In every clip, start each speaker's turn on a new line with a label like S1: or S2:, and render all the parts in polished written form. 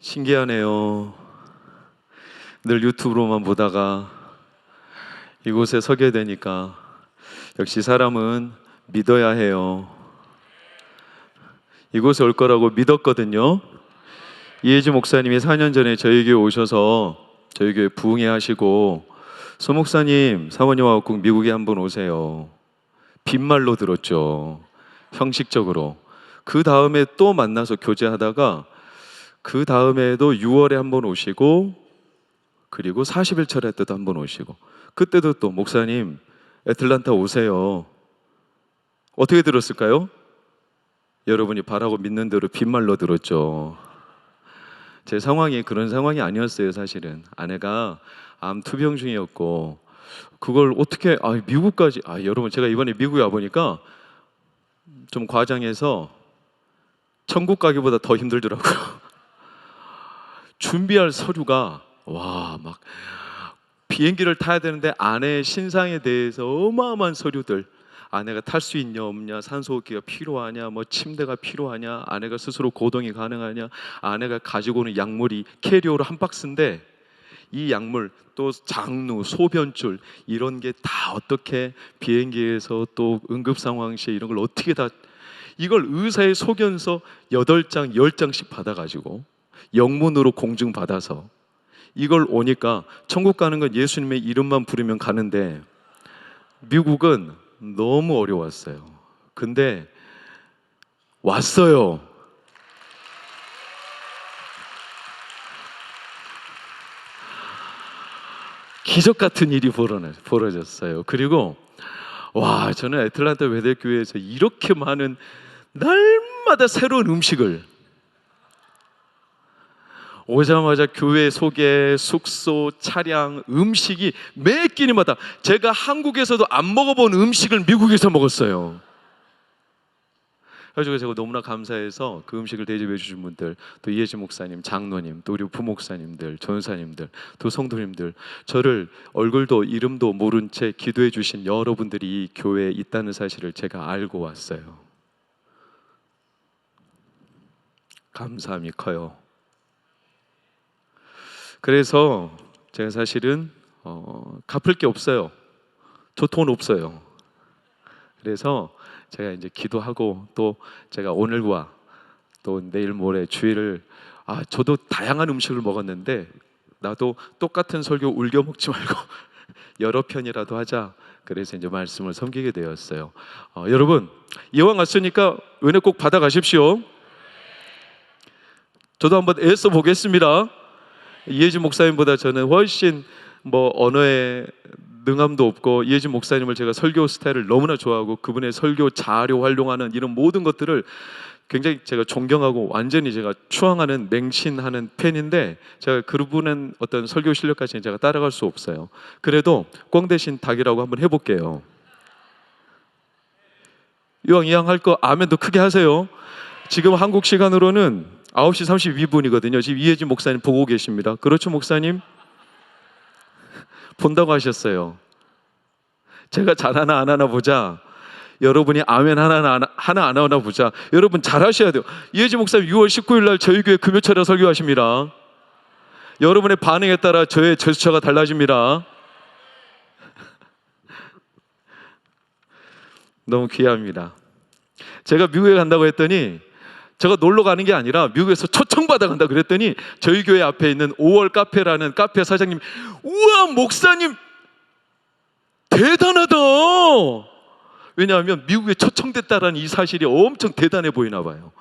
S1: 신기하네요. 늘 유튜브로만 보다가 이곳에 서게 되니까 역시 사람은 믿어야 해요. 이곳에 올 거라고 믿었거든요. 이혜지 목사님이 4년 전에 저희 교회 오셔서 저희 교회 부흥회 하시고, 소 목사님 사모님하고 꼭 미국에 한번 오세요. 빈말로 들었죠. 형식적으로. 그 다음에 또 만나서 교제하다가 그 다음에도 6월에 한번 오시고, 그리고 40일 철회 때도 한번 오시고, 그때도 또 목사님 애틀란타 오세요. 어떻게 들었을까요? 여러분이 바라고 믿는 대로 빈말로 들었죠. 제 상황이 그런 상황이 아니었어요. 사실은 아내가 암 투병 중이었고, 그걸 어떻게 미국까지 여러분, 제가 이번에 미국에 와보니까 좀 과장해서 천국 가기보다 더 힘들더라고요. 준비할 서류가 막 비행기를 타야 되는데 아내의 신상에 대해서 어마어마한 서류들, 아내가 탈 수 있냐 없냐, 산소호흡기가 필요하냐, 뭐 침대가 필요하냐, 아내가 스스로 고동이 가능하냐, 아내가 가지고 오는 약물이 캐리어로 한 박스인데 이 약물 또 장루, 소변줄 이런 게 다 어떻게 비행기에서 또 응급 상황 시에 이런 걸 어떻게 다, 이걸 의사의 소견서 8장 10장씩 받아가지고 영문으로 공증받아서 이걸 오니까, 천국 가는 건 예수님의 이름만 부르면 가는데 미국은 너무 어려웠어요. 근데 왔어요. 기적 같은 일이 벌어졌어요. 그리고 저는 애틀란타 베델교회에서 이렇게 많은 날마다 새로운 음식을, 오자마자 교회 소개, 숙소, 차량, 음식이 매 끼니마다 제가 한국에서도 안 먹어본 음식을 미국에서 먹었어요. 그래서 제가 너무나 감사해서 그 음식을 대접해 주신 분들, 또 이혜지 목사님, 장로님, 또 우리 부목사님들, 전사님들, 또 성도님들, 저를 얼굴도 이름도 모른 채 기도해 주신 여러분들이 이 교회에 있다는 사실을 제가 알고 왔어요. 감사함이 커요. 그래서 제가 사실은 갚을 게 없어요. 저 돈 없어요. 그래서 제가 이제 기도하고, 또 제가 오늘과 또 내일 모레 주일을 저도 다양한 음식을 먹었는데 나도 똑같은 설교 울겨 먹지 말고 여러 편이라도 하자. 그래서 이제 말씀을 섬기게 되었어요. 여러분, 이왕 왔으니까 은혜 꼭 받아 가십시오. 저도 한번 애써 보겠습니다. 이혜지 목사님보다 저는 훨씬 언어에 능함도 없고, 이혜지 목사님을 제가 설교 스타일을 너무나 좋아하고 그분의 설교 자료 활용하는 이런 모든 것들을 굉장히 제가 존경하고 완전히 제가 추앙하는, 맹신하는 팬인데, 제가 그분은 어떤 설교 실력까지는 제가 따라갈 수 없어요. 그래도 꽝 대신 닭이라고 한번 해볼게요. 이왕 할 거 아멘도 크게 하세요. 지금 한국 시간으로는 9시 32분이거든요. 지금 이혜지 목사님 보고 계십니다. 그렇죠, 목사님? 본다고 하셨어요. 제가 잘하나 안 하나 보자. 여러분이 아멘 하나 안 하나 보자. 여러분 잘하셔야 돼요. 이혜지 목사님 6월 19일 날 저희 교회 금요철에 설교하십니다. 여러분의 반응에 따라 저의 제스처가 달라집니다. 너무 귀합니다. 제가 미국에 간다고 했더니, 제가 놀러 가는 게 아니라 미국에서 초청받아 간다 그랬더니, 저희 교회 앞에 있는 5월 카페라는 카페 사장님, 우와 목사님 대단하다. 왜냐하면 미국에 초청됐다라는 이 사실이 엄청 대단해 보이나 봐요.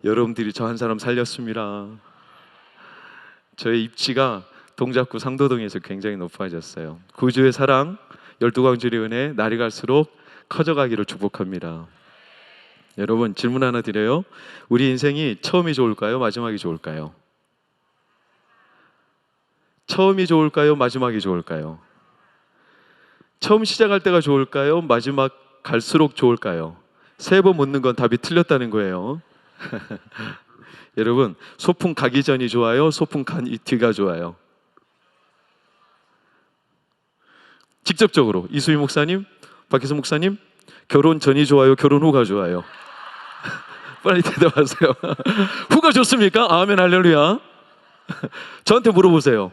S1: 여러분들이 저 한 사람 살렸습니다. 저의 입지가 동작구 상도동에서 굉장히 높아졌어요. 구주의 사랑, 12광주의 은혜 날이 갈수록 커져가기를 축복합니다. 여러분, 질문 하나 드려요. 우리 인생이 처음이 좋을까요? 마지막이 좋을까요? 처음이 좋을까요? 마지막이 좋을까요? 처음 시작할 때가 좋을까요? 마지막 갈수록 좋을까요? 3번 묻는 건 답이 틀렸다는 거예요. 여러분, 소풍 가기 전이 좋아요? 소풍 간 뒤가 좋아요? 직접적으로 이수희 목사님, 박혜선 목사님, 결혼 전이 좋아요? 결혼 후가 좋아요? 빨리 대답하세요. 후가 좋습니까? 아멘 할렐루야. 저한테 물어보세요.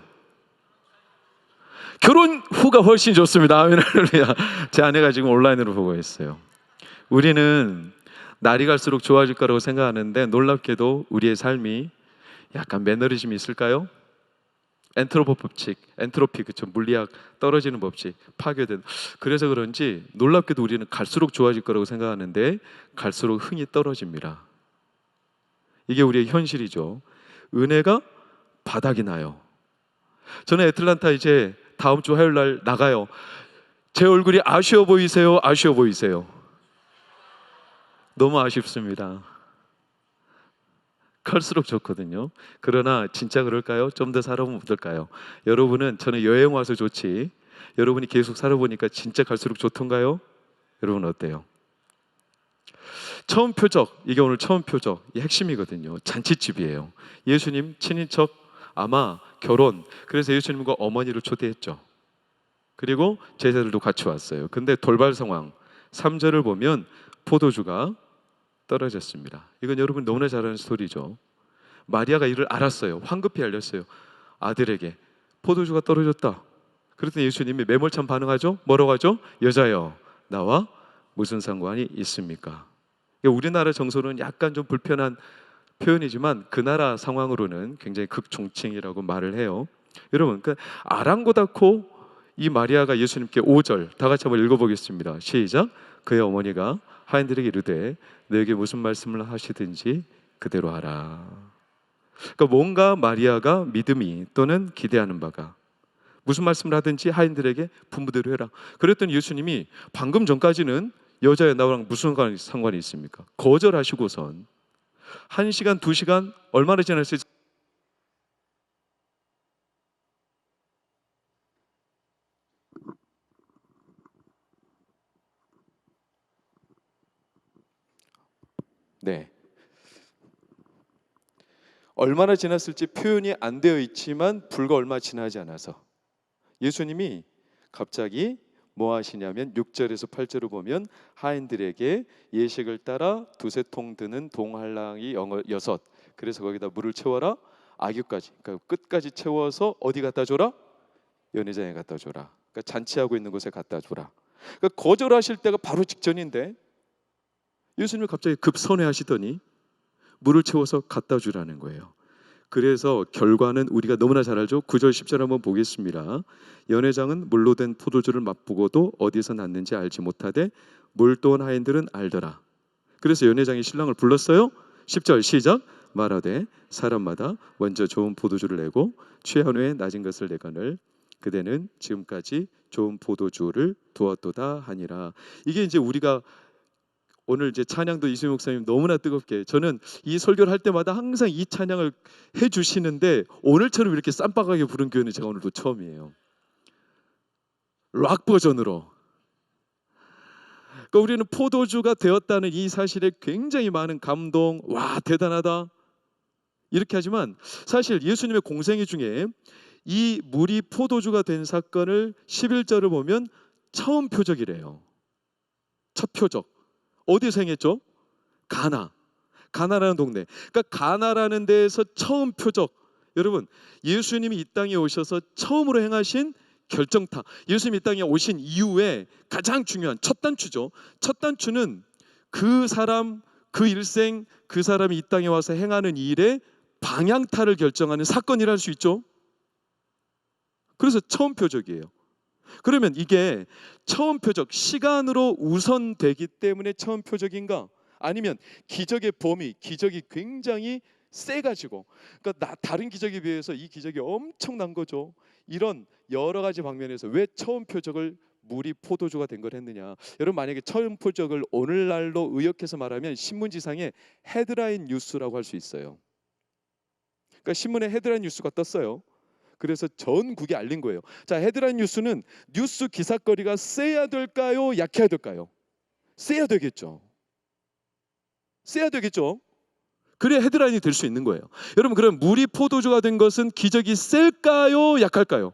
S1: 결혼 후가 훨씬 좋습니다. 아멘 할렐루야. 제 아내가 지금 온라인으로 보고 있어요. 우리는 날이 갈수록 좋아질 거라고 생각하는데 놀랍게도 우리의 삶이 약간 매너리즘이 있을까요? 엔트로피 법칙, 엔트로피 그쵸, 물리학 떨어지는 법칙 파괴된. 그래서 그런지 놀랍게도 우리는 갈수록 좋아질 거라고 생각하는데 갈수록 흥이 떨어집니다. 이게 우리의 현실이죠. 은혜가 바닥이 나요. 저는 애틀란타 이제 다음 주 화요일 날 나가요. 제 얼굴이 아쉬워 보이세요? 아쉬워 보이세요? 너무 아쉽습니다. 갈수록 좋거든요. 그러나 진짜 그럴까요? 좀 더 살아보면 어떨까요? 여러분은 저는 여행 와서 좋지, 여러분이 계속 살아보니까 진짜 갈수록 좋던가요? 여러분 어때요? 처음 표적, 이게 오늘 처음 표적, 이 핵심이거든요. 잔치집이에요. 예수님 친인척 아마 결혼, 그래서 예수님과 어머니를 초대했죠. 그리고 제자들도 같이 왔어요. 근데 돌발 상황 3절을 보면 포도주가 떨어졌습니다. 이건 여러분 너무나 잘 아는 스토리죠. 마리아가 이를 알았어요. 황급히 알렸어요. 아들에게 포도주가 떨어졌다. 그랬더니 예수님이 매몰찬 반응하죠. 뭐라고 하죠? 여자여, 나와 무슨 상관이 있습니까? 우리나라 정서는 약간 좀 불편한 표현이지만 그 나라 상황으로는 굉장히 극존칭이라고 말을 해요. 여러분, 그 아랑곳하고 이 마리아가 예수님께 5절 다 같이 한번 읽어보겠습니다. 시작. 그의 어머니가 하인들에게 이르되 너에게 무슨 말씀을 하시든지 그대로 하라. 그러니까 뭔가 마리아가 믿음이 또는 기대하는 바가 무슨 말씀을 하든지 하인들에게 분부대로 해라. 그랬더니 예수님이 방금 전까지는 여자야 나랑 무슨 상관이 있습니까? 거절하시고선 1시간, 2시간 얼마나 지났을지 네. 얼마나 지났을지 표현이 안 되어 있지만 불과 얼마 지나지 않아서 예수님이 갑자기 뭐 하시냐면 6절에서 8절을 보면 하인들에게 예식을 따라 두세 통 드는 동할랑이 6, 그래서 거기다 물을 채워라. 아귀까지, 그러니까 끝까지 채워서 어디 갖다 줘라? 연회장에 갖다 줘라. 그러니까 잔치하고 있는 곳에 갖다 줘라. 그러니까 거절하실 때가 바로 직전인데 예수님이 갑자기 급선회하시더니 물을 채워서 갖다 주라는 거예요. 그래서 결과는 우리가 너무나 잘 알죠. 9절 10절 한번 보겠습니다. 연회장은 물로 된 포도주를 맛보고도 어디서 났는지 알지 못하되 물도온 하인들은 알더라. 그래서 연회장이 신랑을 불렀어요. 10절 시작. 말하되 사람마다 먼저 좋은 포도주를 내고 취한 후에 낮은 것을 내거늘 그대는 지금까지 좋은 포도주를 두었도다 하니라. 이게 이제 우리가 오늘 이제 찬양도 이수영 목사님 너무나 뜨겁게, 저는 이 설교를 할 때마다 항상 이 찬양을 해주시는데 오늘처럼 이렇게 쌈박하게 부른 교회는 제가 오늘도 처음이에요. 락 버전으로. 그러니까 우리는 포도주가 되었다는 이 사실에 굉장히 많은 감동, 와 대단하다 이렇게 하지만 사실 예수님의 공생애 중에 이 물이 포도주가 된 사건을 11절을 보면 처음 표적이래요. 첫 표적. 어디서 행했죠? 가나라는 동네. 그러니까 가나라는 데에서 처음 표적. 여러분, 예수님이 이 땅에 오셔서 처음으로 행하신 결정타. 예수님이 이 땅에 오신 이후에 가장 중요한 첫 단추죠. 첫 단추는 그 사람, 그 일생, 그 사람이 이 땅에 와서 행하는 일의 방향타를 결정하는 사건이라 할 수 있죠. 그래서 처음 표적이에요. 그러면 이게 처음 표적, 시간으로 우선되기 때문에 처음 표적인가? 아니면 기적의 범위, 기적이 굉장히 세가지고, 그러니까 다른 기적에 비해서 이 기적이 엄청난 거죠. 이런 여러 가지 방면에서 왜 처음 표적을 물이 포도주가 된 걸 했느냐? 여러분, 만약에 처음 표적을 오늘날로 의역해서 말하면 신문지상에 헤드라인 뉴스라고 할 수 있어요. 그러니까 신문에 헤드라인 뉴스가 떴어요. 그래서 전국에 알린 거예요. 자, 헤드라인 뉴스는 뉴스 기사거리가 세야 될까요? 약해야 될까요? 세야 되겠죠. 세야 되겠죠. 그래야 헤드라인이 될 수 있는 거예요. 여러분, 그럼 물이 포도주가 된 것은 기적이 셀까요? 약할까요?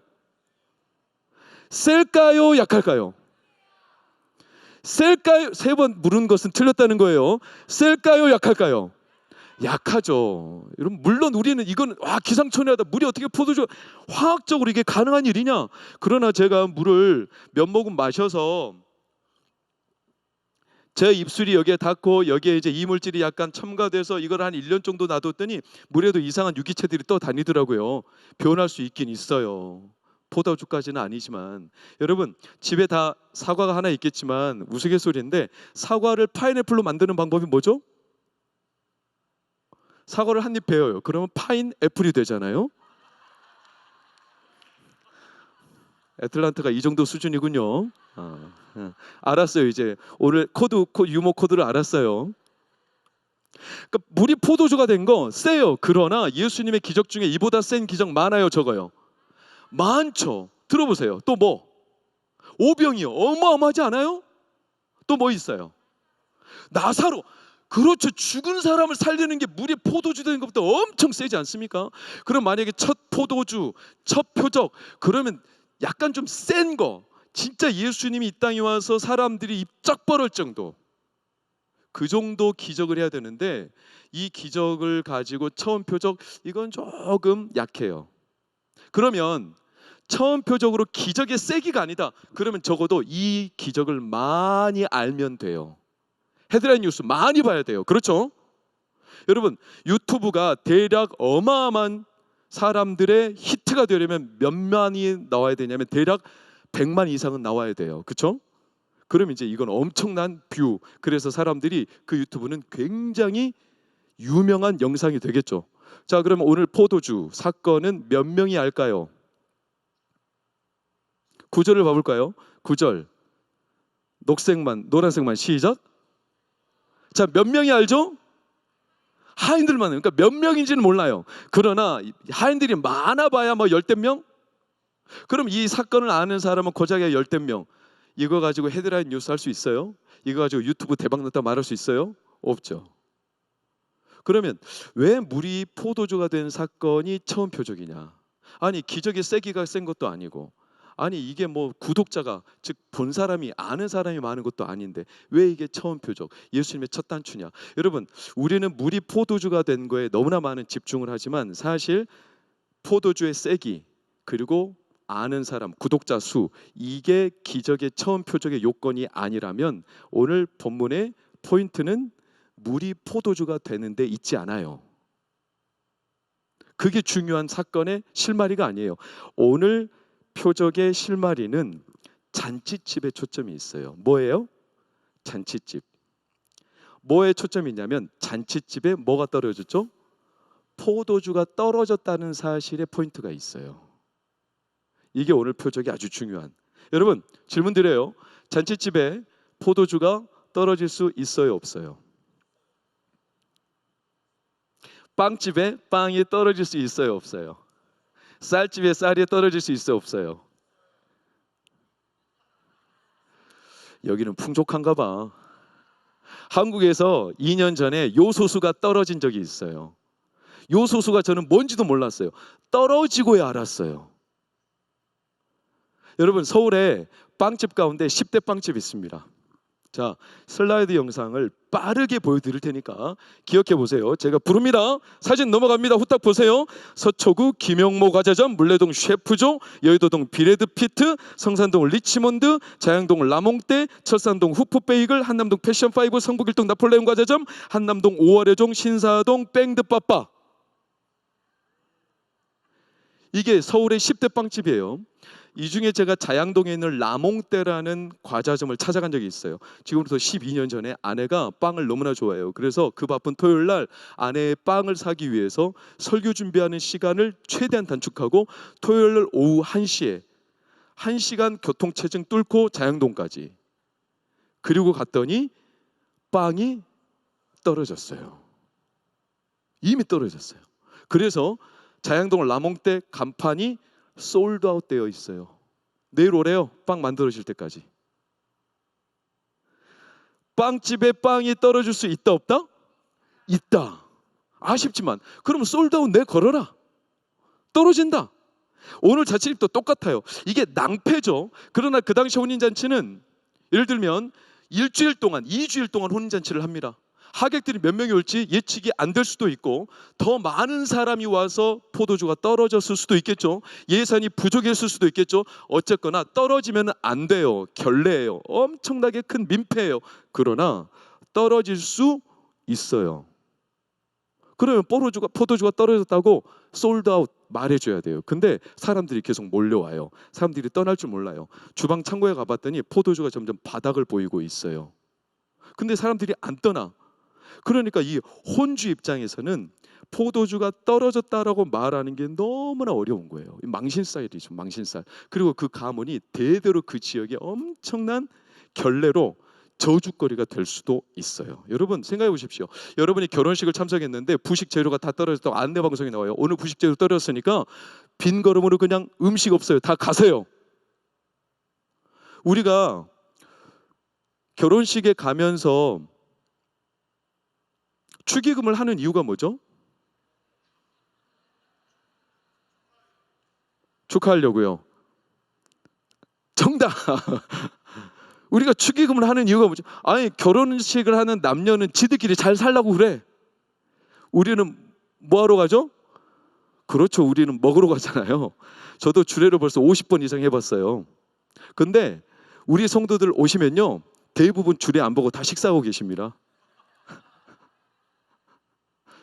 S1: 셀까요? 약할까요? 셀까요? 세 번 물은 것은 틀렸다는 거예요. 셀까요? 약할까요? 약하죠. 여러분, 물론 우리는 이건 기상천외하다. 물이 어떻게 포도주 화학적으로 이게 가능한 일이냐? 그러나 제가 물을 몇 모금 마셔서 제 입술이 여기에 닿고 여기에 이제 이물질이 약간 첨가돼서 이걸 한 1년 정도 놔뒀더니 물에도 이상한 유기체들이 떠 다니더라고요. 변할 수 있긴 있어요. 포도주까지는 아니지만. 여러분, 집에 다 사과가 하나 있겠지만 우스갯소리인데, 사과를 파인애플로 만드는 방법이 뭐죠? 사과를 한 입 베어요. 그러면 파인애플이 되잖아요. 애틀란타가 이 정도 수준이군요. 알았어요. 이제 오늘 유머 코드를 알았어요. 그러니까 물이 포도주가 된 거 세요. 그러나 예수님의 기적 중에 이보다 센 기적 많아요, 적어요? 많죠. 들어보세요. 또 뭐? 오병이요. 어마어마하지 않아요? 또 뭐 있어요? 나사로. 그렇죠. 죽은 사람을 살리는 게 물이 포도주 되는 것보다 엄청 세지 않습니까? 그럼 만약에 첫 포도주, 첫 표적, 그러면 약간 좀 센 거, 진짜 예수님이 이 땅에 와서 사람들이 입 쩍 벌을 정도, 그 정도 기적을 해야 되는데, 이 기적을 가지고 처음 표적, 이건 조금 약해요. 그러면 처음 표적으로 기적의 세기가 아니다. 그러면 적어도 이 기적을 많이 알면 돼요. 헤드라인 뉴스 많이 봐야 돼요. 그렇죠? 여러분, 유튜브가 대략 어마어마한 사람들의 히트가 되려면 몇만이 나와야 되냐면 대략 100만 이상은 나와야 돼요. 그렇죠? 그럼 이제 이건 엄청난 뷰. 그래서 사람들이 그 유튜브는 굉장히 유명한 영상이 되겠죠. 자, 그러면 오늘 포도주 사건은 몇 명이 알까요? 9절을 봐볼까요? 9절. 녹색만, 노란색만 시작. 자, 몇 명이 알죠? 하인들만. 그러니까 몇 명인지는 몰라요. 그러나 하인들이 많아봐야 뭐 열댓 명? 그럼 이 사건을 아는 사람은 고작에 열댓 명. 이거 가지고 헤드라인 뉴스 할 수 있어요? 이거 가지고 유튜브 대박 났다 말할 수 있어요? 없죠. 그러면 왜 물이 포도주가 된 사건이 처음 표적이냐? 아니, 기적의 세기가 센 것도 아니고, 아니 이게 뭐 구독자가, 즉 본 사람이, 아는 사람이 많은 것도 아닌데 왜 이게 처음 표적, 예수님의 첫 단추냐? 여러분, 우리는 물이 포도주가 된 거에 너무나 많은 집중을 하지만 사실 포도주의 세기, 그리고 아는 사람, 구독자 수, 이게 기적의 처음 표적의 요건이 아니라면 오늘 본문의 포인트는 물이 포도주가 되는데 있지 않아요. 그게 중요한 사건의 실마리가 아니에요. 오늘 표적의 실마리는 잔치집에 초점이 있어요. 뭐예요? 잔치집. 뭐에 초점이 있냐면 잔치집에 뭐가 떨어졌죠? 포도주가 떨어졌다는 사실에 포인트가 있어요. 이게 오늘 표적이 아주 중요한. 여러분, 질문 드려요. 잔치집에 포도주가 떨어질 수 있어요, 없어요? 빵집에 빵이 떨어질 수 있어요, 없어요? 쌀집에 쌀이 떨어질 수 있어요, 없어요? 여기는 풍족한가 봐. 한국에서 2년 전에 요소수가 떨어진 적이 있어요. 요소수가 저는 뭔지도 몰랐어요. 떨어지고야 알았어요. 여러분, 서울에 빵집 가운데 10대 빵집이 있습니다. 자, 슬라이드 영상을 빠르게 보여드릴 테니까 기억해 보세요. 제가 부릅니다. 사진 넘어갑니다. 후딱 보세요. 서초구 김용모 과자점, 물레동 셰프조, 여의도동 비레드피트, 성산동 리치몬드, 자양동 라몽떼, 철산동 후프베이글, 한남동 패션파이브, 성북일동 나폴레옹 과자점, 한남동 오월여종, 신사동 뺑드빠빠. 이게 서울의 10대 빵집이에요. 이 중에 제가 자양동에 있는 라몽떼라는 과자점을 찾아간 적이 있어요. 지금부터 12년 전에 아내가 빵을 너무나 좋아해요. 그래서 그 바쁜 토요일 날 아내의 빵을 사기 위해서 설교 준비하는 시간을 최대한 단축하고 토요일 날 오후 1시에 1시간 교통체증 뚫고 자양동까지, 그리고 갔더니 빵이 떨어졌어요. 이미 떨어졌어요. 그래서 자양동 라몽떼 간판이 솔드아웃 되어 있어요. 내일 오래요. 빵 만들어질 때까지. 빵집에 빵이 떨어질 수 있다, 없다? 있다. 아쉽지만 그럼 솔드아웃 내 걸어라. 떨어진다. 오늘 자취집도 똑같아요. 이게 낭패죠. 그러나 그 당시 혼인잔치는 예를 들면 일주일 동안, 2주일 동안 혼인잔치를 합니다. 하객들이 몇 명이 올지 예측이 안 될 수도 있고 더 많은 사람이 와서 포도주가 떨어졌을 수도 있겠죠. 예산이 부족했을 수도 있겠죠. 어쨌거나 떨어지면 안 돼요. 결례예요. 엄청나게 큰 민폐예요. 그러나 떨어질 수 있어요. 그러면 포도주가 떨어졌다고 솔드아웃 말해줘야 돼요. 근데 사람들이 계속 몰려와요. 사람들이 떠날 줄 몰라요. 주방 창고에 가봤더니 포도주가 점점 바닥을 보이고 있어요. 근데 사람들이 안 떠나. 그러니까 이 혼주 입장에서는 포도주가 떨어졌다라고 말하는 게 너무나 어려운 거예요. 망신살이죠, 망신살. 그리고 그 가문이 대대로 그 지역에 엄청난 결례로 저주거리가 될 수도 있어요. 여러분 생각해 보십시오. 여러분이 결혼식을 참석했는데 부식 재료가 다 떨어졌다고 안내 방송이 나와요. 오늘 부식 재료 떨어졌으니까 빈 걸음으로 그냥 음식 없어요. 다 가세요. 우리가 결혼식에 가면서 축의금을 하는 이유가 뭐죠? 축하하려고요. 정답. 우리가 축의금을 하는 이유가 뭐죠? 아니 결혼식을 하는 남녀는 지들끼리 잘 살라고 그래. 우리는 뭐하러 가죠? 그렇죠. 우리는 먹으러 가잖아요. 저도 주례를 벌써 50번 이상 해봤어요. 근데 우리 성도들 오시면요 대부분 주례 안 보고 다 식사하고 계십니다.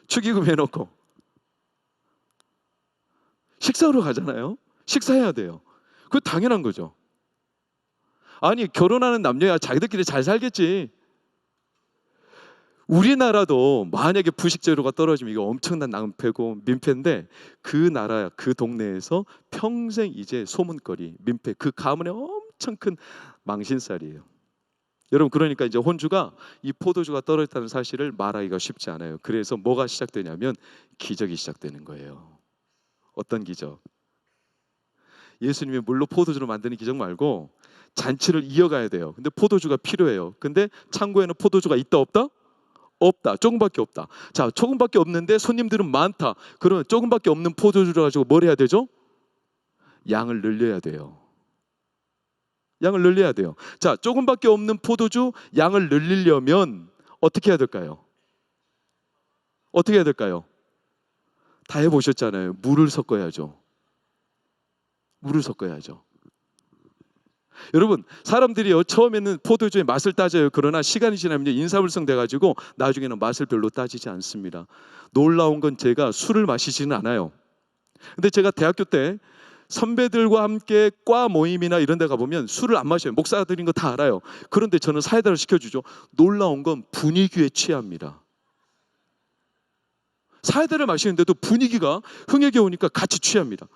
S1: 축의금 해놓고 식사하러 가잖아요. 식사해야 돼요. 그거 당연한 거죠. 아니 결혼하는 남녀야 자기들끼리 잘 살겠지. 우리나라도 만약에 부식 재료가 떨어지면 이거 엄청난 낭패고 민폐인데 그 나라 그 동네에서 평생 이제 소문거리 민폐 그 가문의 엄청 큰 망신살이에요. 여러분 그러니까 이제 혼주가 이 포도주가 떨어졌다는 사실을 말하기가 쉽지 않아요. 그래서 뭐가 시작되냐면 기적이 시작되는 거예요. 어떤 기적? 예수님이 물로 포도주로 만드는 기적 말고 잔치를 이어가야 돼요. 근데 포도주가 필요해요. 근데 창고에는 포도주가 있다 없다? 없다. 조금밖에 없다. 자, 조금밖에 없는데 손님들은 많다. 그러면 조금밖에 없는 포도주를 가지고 뭘 해야 되죠? 양을 늘려야 돼요. 양을 늘려야 돼요. 자, 조금밖에 없는 포도주 양을 늘리려면 어떻게 해야 될까요? 어떻게 해야 될까요? 다 해보셨잖아요. 물을 섞어야죠. 물을 섞어야죠. 여러분 사람들이요 처음에는 포도주의 맛을 따져요. 그러나 시간이 지나면 인사불성 돼가지고 나중에는 맛을 별로 따지지 않습니다. 놀라운 건 제가 술을 마시지는 않아요. 근데 제가 대학교 때 선배들과 함께 과 모임이나 이런 데 가보면 술을 안 마셔요. 목사들인 거 다 알아요. 그런데 저는 사이다를 시켜주죠. 놀라운 건 분위기에 취합니다. 사이다를 마시는데도 분위기가 흥에 겨우니까 같이 취합니다.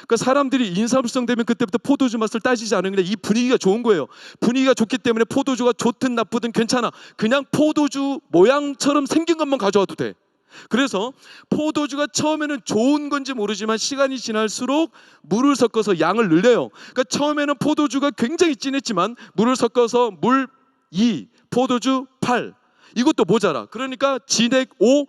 S1: 그러니까 사람들이 인사불성 되면 그때부터 포도주 맛을 따지지 않으면 이 분위기가 좋은 거예요. 분위기가 좋기 때문에 포도주가 좋든 나쁘든 괜찮아. 그냥 포도주 모양처럼 생긴 것만 가져와도 돼. 그래서 포도주가 처음에는 좋은 건지 모르지만 시간이 지날수록 물을 섞어서 양을 늘려요. 그러니까 처음에는 포도주가 굉장히 진했지만 물을 섞어서 물 2, 포도주 8 이것도 모자라. 그러니까 진액 5,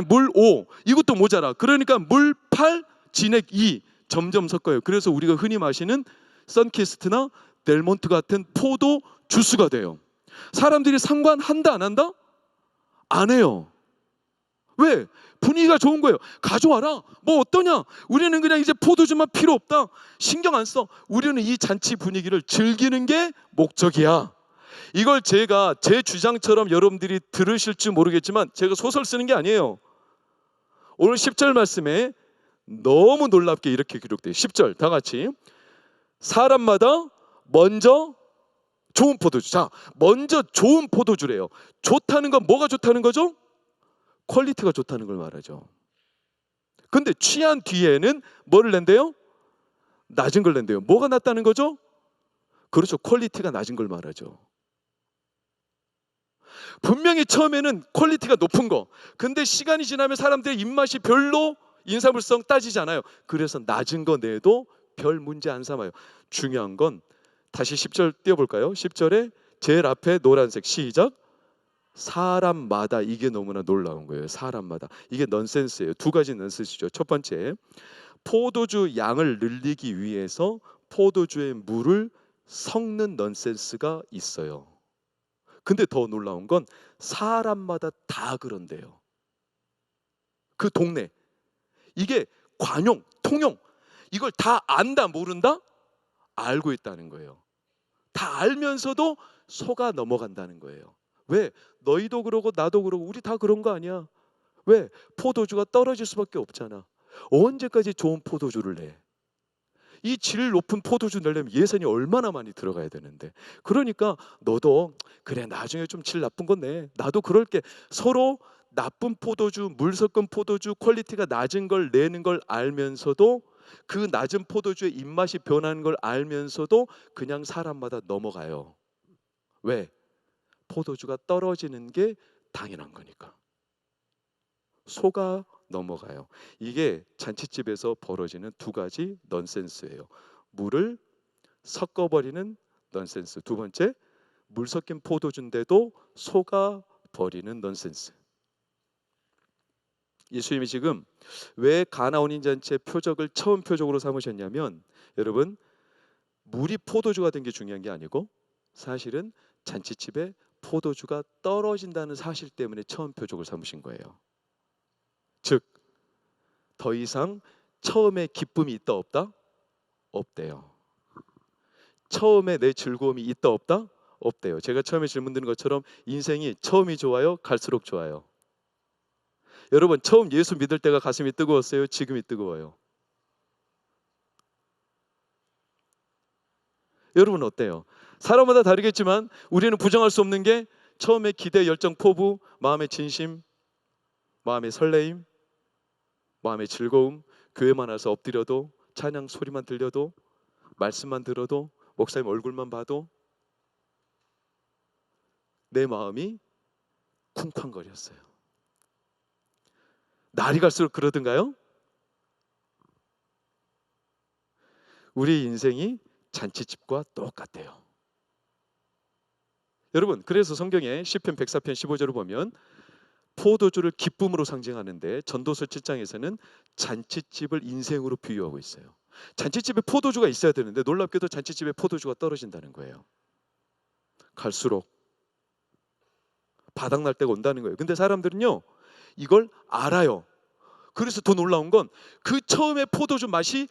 S1: 물 5 이것도 모자라. 그러니까 물 8, 진액 2 점점 섞어요. 그래서 우리가 흔히 마시는 선키스트나 델몬트 같은 포도 주스가 돼요. 사람들이 상관한다 안 한다? 안 해요. 왜? 분위기가 좋은 거예요. 가져와라. 뭐 어떠냐? 우리는 그냥 이제 포도주만 필요 없다. 신경 안 써. 우리는 이 잔치 분위기를 즐기는 게 목적이야. 이걸 제가 제 주장처럼 여러분들이 들으실지 모르겠지만 제가 소설 쓰는 게 아니에요. 오늘 10절 말씀에 너무 놀랍게 이렇게 기록돼요. 10절 다 같이 사람마다 먼저 좋은 포도주. 자, 먼저 좋은 포도주래요. 좋다는 건 뭐가 좋다는 거죠? 퀄리티가 좋다는 걸 말하죠. 근데 취한 뒤에는 뭐를 낸대요? 낮은 걸 낸대요. 뭐가 낮다는 거죠? 그렇죠. 퀄리티가 낮은 걸 말하죠. 분명히 처음에는 퀄리티가 높은 거. 근데 시간이 지나면 사람들의 입맛이 별로 인사불성 따지지 않아요. 그래서 낮은 거 내도 별 문제 안 삼아요. 중요한 건 다시 10절 띄워볼까요? 10절에 제일 앞에 노란색 시작. 사람마다 이게 너무나 놀라운 거예요. 사람마다. 이게 넌센스예요. 두 가지 넌센스죠. 첫 번째, 포도주 양을 늘리기 위해서 포도주의 물을 섞는 넌센스가 있어요.
S2: 근데 더 놀라운 건 사람마다 다 그런데요. 그 동네. 이게 관용, 통용. 이걸 다 안다, 모른다? 알고 있다는 거예요. 다 알면서도 속아 넘어간다는 거예요. 왜? 너희도 그러고 나도 그러고 우리 다 그런 거 아니야? 왜? 포도주가 떨어질 수밖에 없잖아. 언제까지 좋은 포도주를 내? 이 질 높은 포도주 내려면 예산이 얼마나 많이 들어가야 되는데. 그러니까 너도 그래 나중에 좀 질 나쁜 건 내. 나도 그럴게. 서로 나쁜 포도주, 물 섞은 포도주, 퀄리티가 낮은 걸 내는 걸 알면서도 그 낮은 포도주의 입맛이 변하는 걸 알면서도 그냥 사람마다 넘어가요. 왜? 포도주가 떨어지는 게 당연한 거니까. 속아 넘어가요. 이게 잔칫집에서 벌어지는 두 가지 넌센스예요. 물을 섞어버리는 넌센스. 두 번째, 물 섞인 포도주인데도 속아 버리는 넌센스. 예수님이 지금 왜 가나 혼인잔치의 표적을 처음 표적으로 삼으셨냐면, 여러분, 물이 포도주가 된 게 중요한 게 아니고 사실은 잔치집에 포도주가 떨어진다는 사실 때문에 처음 표적을 삼으신 거예요. 즉, 더 이상 처음에 기쁨이 있다 없다? 없대요. 처음에 내 즐거움이 있다 없다? 없대요. 제가 처음에 질문 드린 것처럼 인생이 처음이 좋아요? 갈수록 좋아요? 여러분, 처음 예수 믿을 때가 가슴이 뜨거웠어요? 지금이 뜨거워요? 여러분 어때요? 사람마다 다르겠지만 우리는 부정할 수 없는 게 처음에 기대, 열정, 포부, 마음의 진심, 마음의 설레임, 마음의 즐거움, 교회만 와서 엎드려도 찬양 소리만 들려도 말씀만 들어도 목사님 얼굴만 봐도 내 마음이 쿵쾅거렸어요. 날이 갈수록 그러던가요? 우리 인생이 잔치집과 똑같대요. 여러분, 그래서 성경에 시편 104편 15절을 보면 포도주를 기쁨으로 상징하는데 전도서 7장에서는 잔치집을 인생으로 비유하고 있어요. 잔치집에 포도주가 있어야 되는데 놀랍게도 잔치집에 포도주가 떨어진다는 거예요. 갈수록 바닥날 때가 온다는 거예요. 근데 사람들은요 이걸 알아요. 그래서 더 놀라운 건 그 처음에 포도주 맛이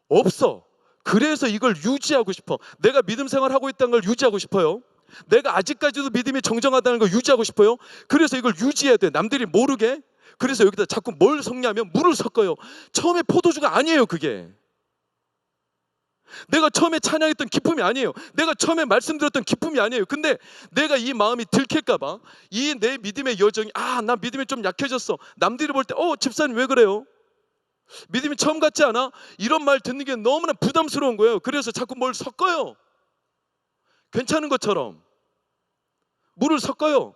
S2: 없어. 그래서 이걸 유지하고 싶어. 내가 믿음 생활하고 있다는 걸 유지하고 싶어요. 내가 아직까지도 믿음이 정정하다는 걸 유지하고 싶어요. 그래서 이걸 유지해야 돼. 남들이 모르게. 그래서 여기다 자꾸 뭘 섞냐면 물을 섞어요. 처음에 포도주가 아니에요. 그게 내가 처음에 찬양했던 기쁨이 아니에요. 내가 처음에 말씀드렸던 기쁨이 아니에요. 근데 내가 이 마음이 들킬까 봐, 이 내 믿음의 여정이 나 믿음이 좀 약해졌어. 남들이 볼 때 집사님 왜 그래요? 믿음이 처음 같지 않아? 이런 말 듣는 게 너무나 부담스러운 거예요. 그래서 자꾸 뭘 섞어요. 괜찮은 것처럼 물을 섞어요.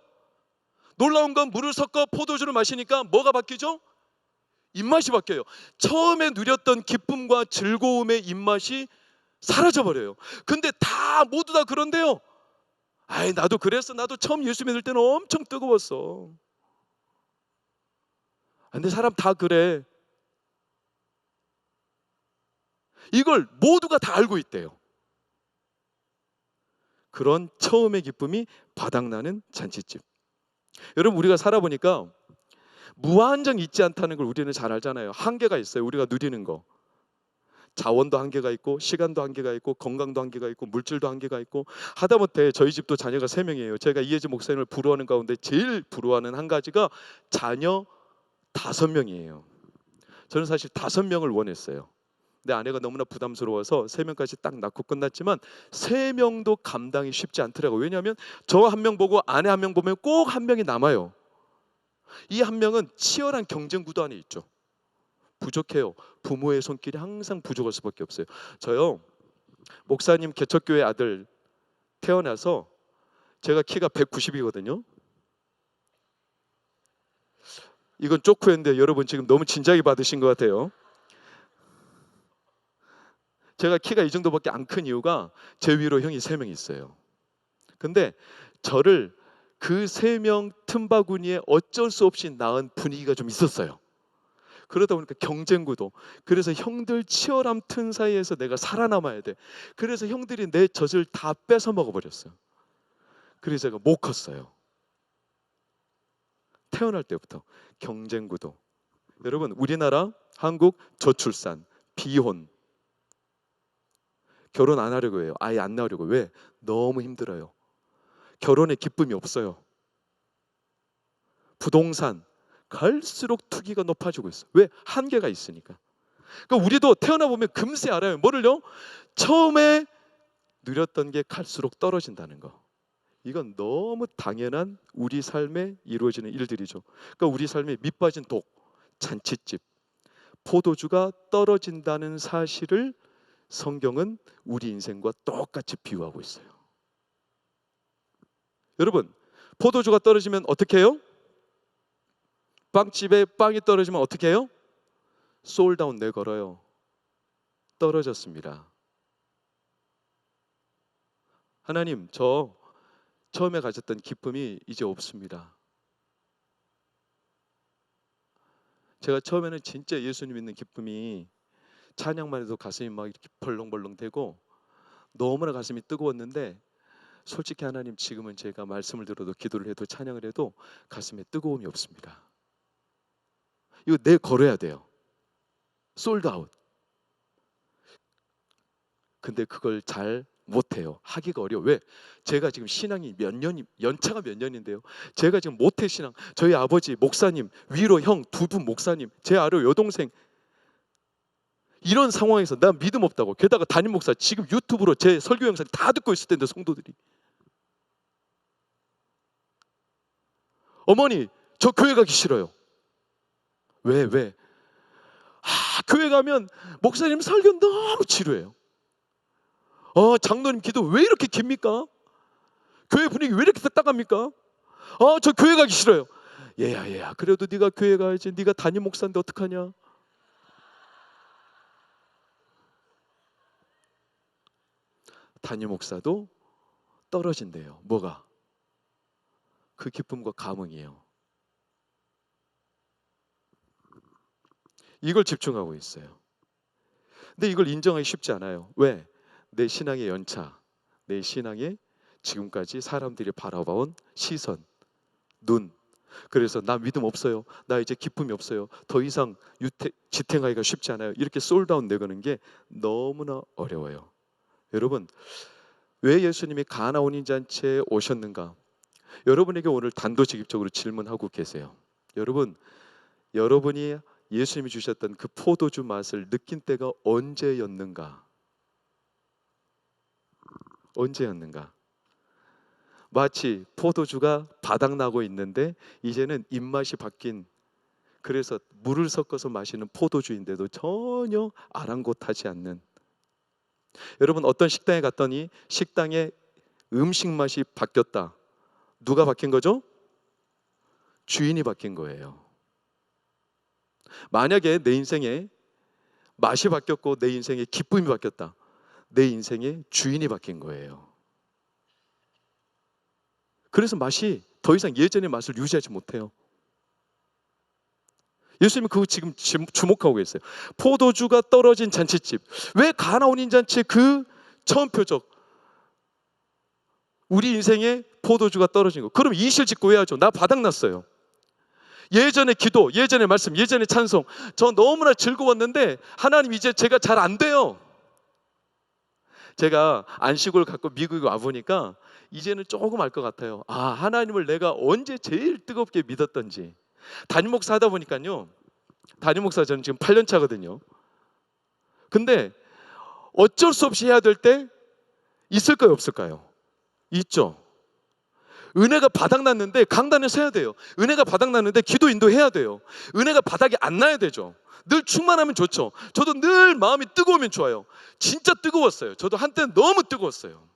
S2: 놀라운 건 물을 섞어 포도주를 마시니까 뭐가 바뀌죠? 입맛이 바뀌어요. 처음에 누렸던 기쁨과 즐거움의 입맛이 사라져버려요. 근데 모두 다 그런데요. 나도 그랬어. 나도 처음 예수 믿을 때는 엄청 뜨거웠어. 근데 사람 다 그래. 이걸 모두가 다 알고 있대요. 그런 처음의 기쁨이 바닥나는 잔치집. 여러분, 우리가 살아보니까 무한정 있지 않다는 걸 우리는 잘 알잖아요. 한계가 있어요. 우리가 누리는 거. 자원도 한계가 있고 시간도 한계가 있고 건강도 한계가 있고 물질도 한계가 있고, 하다못해 저희 집도 자녀가 3명이에요. 제가 이혜지 목사님을 부러워하는 가운데 제일 부러워하는 한 가지가 자녀 5명이에요. 저는 사실 5명을 원했어요. 내 아내가 너무나 부담스러워서 3명까지 딱 낳고 끝났지만 3명도 감당이 쉽지 않더라고요. 왜냐하면 저 한 명 보고 아내 한 명 보면 꼭 한 명이 남아요. 이 한 명은 치열한 경쟁 구도 안에 있죠. 부족해요. 부모의 손길이 항상 부족할 수밖에 없어요. 저요 목사님 개척교회 아들 태어나서 제가 키가 190이거든요. 이건 쪼크였는데 여러분 지금 너무 진지하게 받으신 것 같아요. 제가 키가 이 정도밖에 안 큰 이유가 제 위로 형이 3명 있어요. 근데 저를 그 3명 틈바구니에 어쩔 수 없이 낳은 분위기가 좀 있었어요. 그러다 보니까 경쟁구도. 그래서 형들 치열함 틈 사이에서 내가 살아남아야 돼. 그래서 형들이 내 젖을 다 뺏어 먹어버렸어요. 그래서 제가 못 컸어요. 태어날 때부터 경쟁 구도. 여러분, 우리나라 한국 저출산, 비혼, 결혼 안 하려고 해요. 아예 안 나오려고. 왜? 너무 힘들어요. 결혼에 기쁨이 없어요. 부동산 갈수록 투기가 높아지고 있어요. 왜? 한계가 있으니까. 그러니까 우리도 태어나 보면 금세 알아요. 뭐를요? 처음에 누렸던 게 갈수록 떨어진다는 거. 이건 너무 당연한 우리 삶에 이루어지는 일들이죠. 그러니까 우리 삶에 밑빠진 독, 잔칫집, 포도주가 떨어진다는 사실을 성경은 우리 인생과 똑같이 비유하고 있어요. 여러분, 포도주가 떨어지면 어떻게 해요? 빵집에 빵이 떨어지면 어떻게 해요? 솔다운 내걸어요. 떨어졌습니다. 하나님, 저 처음에 가졌던 기쁨이 이제 없습니다. 제가 처음에는 진짜 예수님 믿는 기쁨이 찬양만 해도 가슴이 막 이렇게 벌렁벌렁 되고 너무나 가슴이 뜨거웠는데, 솔직히 하나님, 지금은 제가 말씀을 들어도 기도를 해도 찬양을 해도 가슴에 뜨거움이 없습니다. 이거 내 걸어야 돼요. 솔드아웃. 근데 그걸 잘 못해요. 하기가 어려워. 왜? 제가 지금 신앙이 몇 년이, 연차가 몇 년인데요, 제가 지금 모태 신앙, 저희 아버지 목사님, 위로 형 두 분 목사님, 제 아래 여동생, 이런 상황에서 나 믿음 없다고, 게다가 담임 목사 지금 유튜브로 제 설교 영상 다 듣고 있을 텐데, 성도들이, 어머니 저 교회 가기 싫어요. 왜? 교회 가면 목사님 설교 너무 지루해요. 장로님 기도 왜 이렇게 깁니까? 교회 분위기 왜 이렇게 딱딱합니까? 저 교회 가기 싫어요. 얘야 그래도 네가 교회 가야지. 네가 담임 목사인데 어떡하냐? 담임 목사도 떨어진대요. 뭐가? 그 기쁨과 감흥이에요. 이걸 집중하고 있어요. 근데 이걸 인정하기 쉽지 않아요. 왜? 내 신앙의 연차, 내 신앙의 지금까지 사람들이 바라봐온 시선, 눈. 그래서 나 믿음 없어요. 나 이제 기쁨이 없어요. 더 이상 지탱하기가 쉽지 않아요. 이렇게 솔다운 내거는 게 너무나 어려워요. 여러분, 왜 예수님이 가나 혼인잔치에 오셨는가? 여러분에게 오늘 단도직입적으로 질문하고 계세요. 여러분이 예수님이 주셨던 그 포도주 맛을 느낀 때가 언제였는가? 언제였는가? 마치 포도주가 바닥나고 있는데 이제는 입맛이 바뀐, 그래서 물을 섞어서 마시는 포도주인데도 전혀 아랑곳하지 않는. 여러분, 어떤 식당에 갔더니 식당의 음식 맛이 바뀌었다. 누가 바뀐 거죠? 주인이 바뀐 거예요. 만약에 내 인생에 맛이 바뀌었고 내 인생에 기쁨이 바뀌었다. 내 인생의 주인이 바뀐 거예요. 그래서 맛이 더 이상 예전의 맛을 유지하지 못해요. 예수님은 그거 지금 주목하고 계세요. 포도주가 떨어진 잔치집. 왜 가나 혼인잔치의 그 처음 표적, 우리 인생에 포도주가 떨어진 거. 그럼 이실 짓고 해야죠. 나 바닥났어요. 예전의 기도, 예전의 말씀, 예전의 찬송, 저 너무나 즐거웠는데 하나님, 이제 제가 잘 안 돼요. 제가 안식을 갖고 미국에 와보니까 이제는 조금 알 것 같아요. 하나님을 내가 언제 제일 뜨겁게 믿었던지. 담임 목사 하다 보니까요, 담임 목사 저는 지금 8년 차거든요. 근데 어쩔 수 없이 해야 될 때 있을까요, 없을까요? 있죠. 은혜가 바닥났는데 강단에 서야 돼요. 은혜가 바닥났는데 기도 인도해야 돼요. 은혜가 바닥이 안 나야 되죠. 늘 충만하면 좋죠. 저도 늘 마음이 뜨거우면 좋아요. 진짜 뜨거웠어요. 저도 한때는 너무 뜨거웠어요.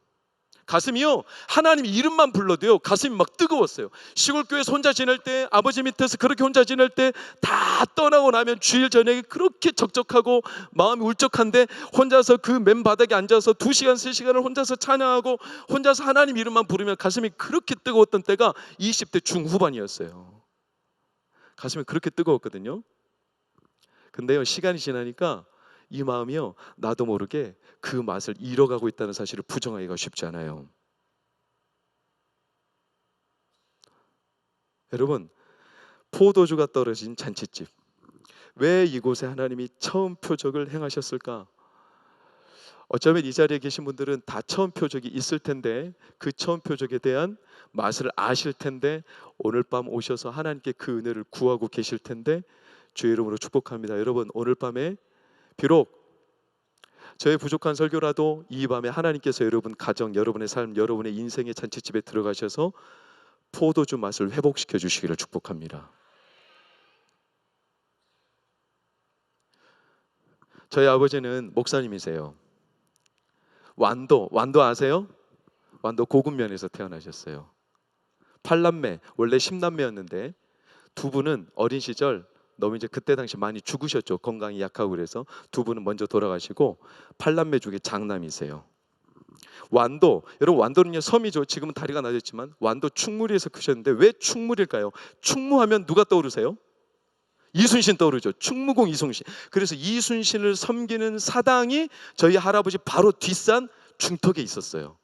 S2: 가슴이요, 하나님 이름만 불러도요 가슴이 막 뜨거웠어요. 시골교회에서 혼자 지낼 때, 아버지 밑에서 그렇게 혼자 지낼 때, 다 떠나고 나면 주일 저녁에 그렇게 적적하고 마음이 울적한데 혼자서 그 맨바닥에 앉아서 2시간 3시간을 혼자서 찬양하고 혼자서 하나님 이름만 부르면 가슴이 그렇게 뜨거웠던 때가 20대 중후반이었어요. 가슴이 그렇게 뜨거웠거든요. 근데요, 시간이 지나니까 이 마음이요, 나도 모르게 그 맛을 잃어가고 있다는 사실을 부정하기가 쉽지 않아요. 여러분, 포도주가 떨어진 잔칫집. 왜 이곳에 하나님이 처음 표적을 행하셨을까? 어쩌면 이 자리에 계신 분들은 다 처음 표적이 있을 텐데 그 처음 표적에 대한 맛을 아실 텐데 오늘 밤 오셔서 하나님께 그 은혜를 구하고 계실 텐데 주의 이름으로 축복합니다. 여러분, 오늘 밤에 비록 저의 부족한 설교라도 이 밤에 하나님께서 여러분 가정, 여러분의 삶, 여러분의 인생의 잔치집에 들어가셔서 포도주 맛을 회복시켜 주시기를 축복합니다. 저희 아버지는 목사님이세요. 완도 아세요? 완도 고군면에서 태어나셨어요. 8남매, 원래 10남매였는데 두 분은 어린 시절 너무 이제 그때 당시 많이 죽으셨죠. 건강이 약하고 그래서 두 분은 먼저 돌아가시고 8남매 중에 장남이세요. 완도, 여러분 완도는요 섬이죠. 지금은 다리가 낮았지만 완도 충무리에서 크셨는데 왜 충무리일까요? 충무하면 누가 떠오르세요? 이순신 떠오르죠. 충무공 이순신. 그래서 이순신을 섬기는 사당이 저희 할아버지 바로 뒷산 중턱에 있었어요.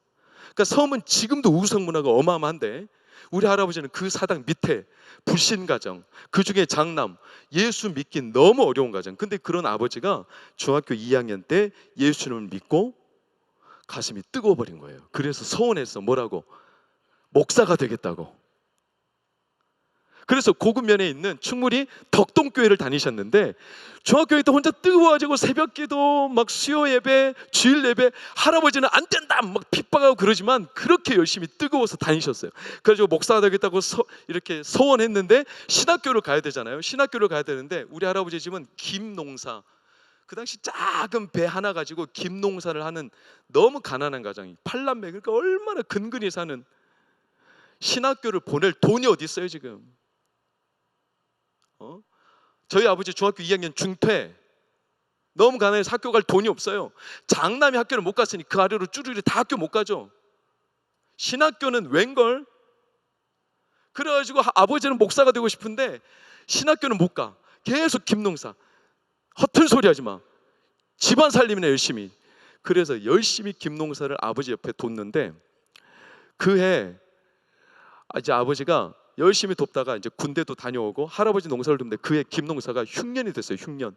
S2: 그러니까 섬은 지금도 우상 문화가 어마어마한데 우리 할아버지는 그 사당 밑에 불신 가정, 그 중에 장남, 예수 믿기 너무 어려운 가정. 근데 그런 아버지가 중학교 2학년 때 예수님을 믿고 가슴이 뜨거워버린 거예요. 그래서 서원해서 뭐라고? 목사가 되겠다고. 그래서 고군면에 있는 충무리 덕동교회를 다니셨는데 중학교 때 혼자 뜨거워가지고 새벽기도 막 수요 예배, 주일 예배, 할아버지는 안 된다 막 핍박하고 그러지만 그렇게 열심히 뜨거워서 다니셨어요. 그래가지고 목사가 되겠다고 이렇게 서원했는데 신학교를 가야 되잖아요. 신학교를 가야 되는데 우리 할아버지 집은 김농사, 그 당시 작은 배 하나 가지고 김농사를 하는 너무 가난한 가정이 8남매, 그러니까 얼마나 근근히 사는, 신학교를 보낼 돈이 어디 있어요 지금? 저희 아버지 중학교 2학년 중퇴, 너무 가난해서 학교 갈 돈이 없어요. 장남이 학교를 못 갔으니 그 아래로 쭈루리 다 학교 못 가죠. 신학교는 웬걸? 그래가지고 아버지는 목사가 되고 싶은데 신학교는 못 가. 계속 김농사. 허튼 소리 하지 마. 집안 살림이나 열심히. 그래서 열심히 김농사를 아버지 옆에 돕는데 그해 이제 아버지가 열심히 돕다가 이제 군대도 다녀오고 할아버지 농사를 돕는데 그해 김농사가 흉년이 됐어요. 흉년.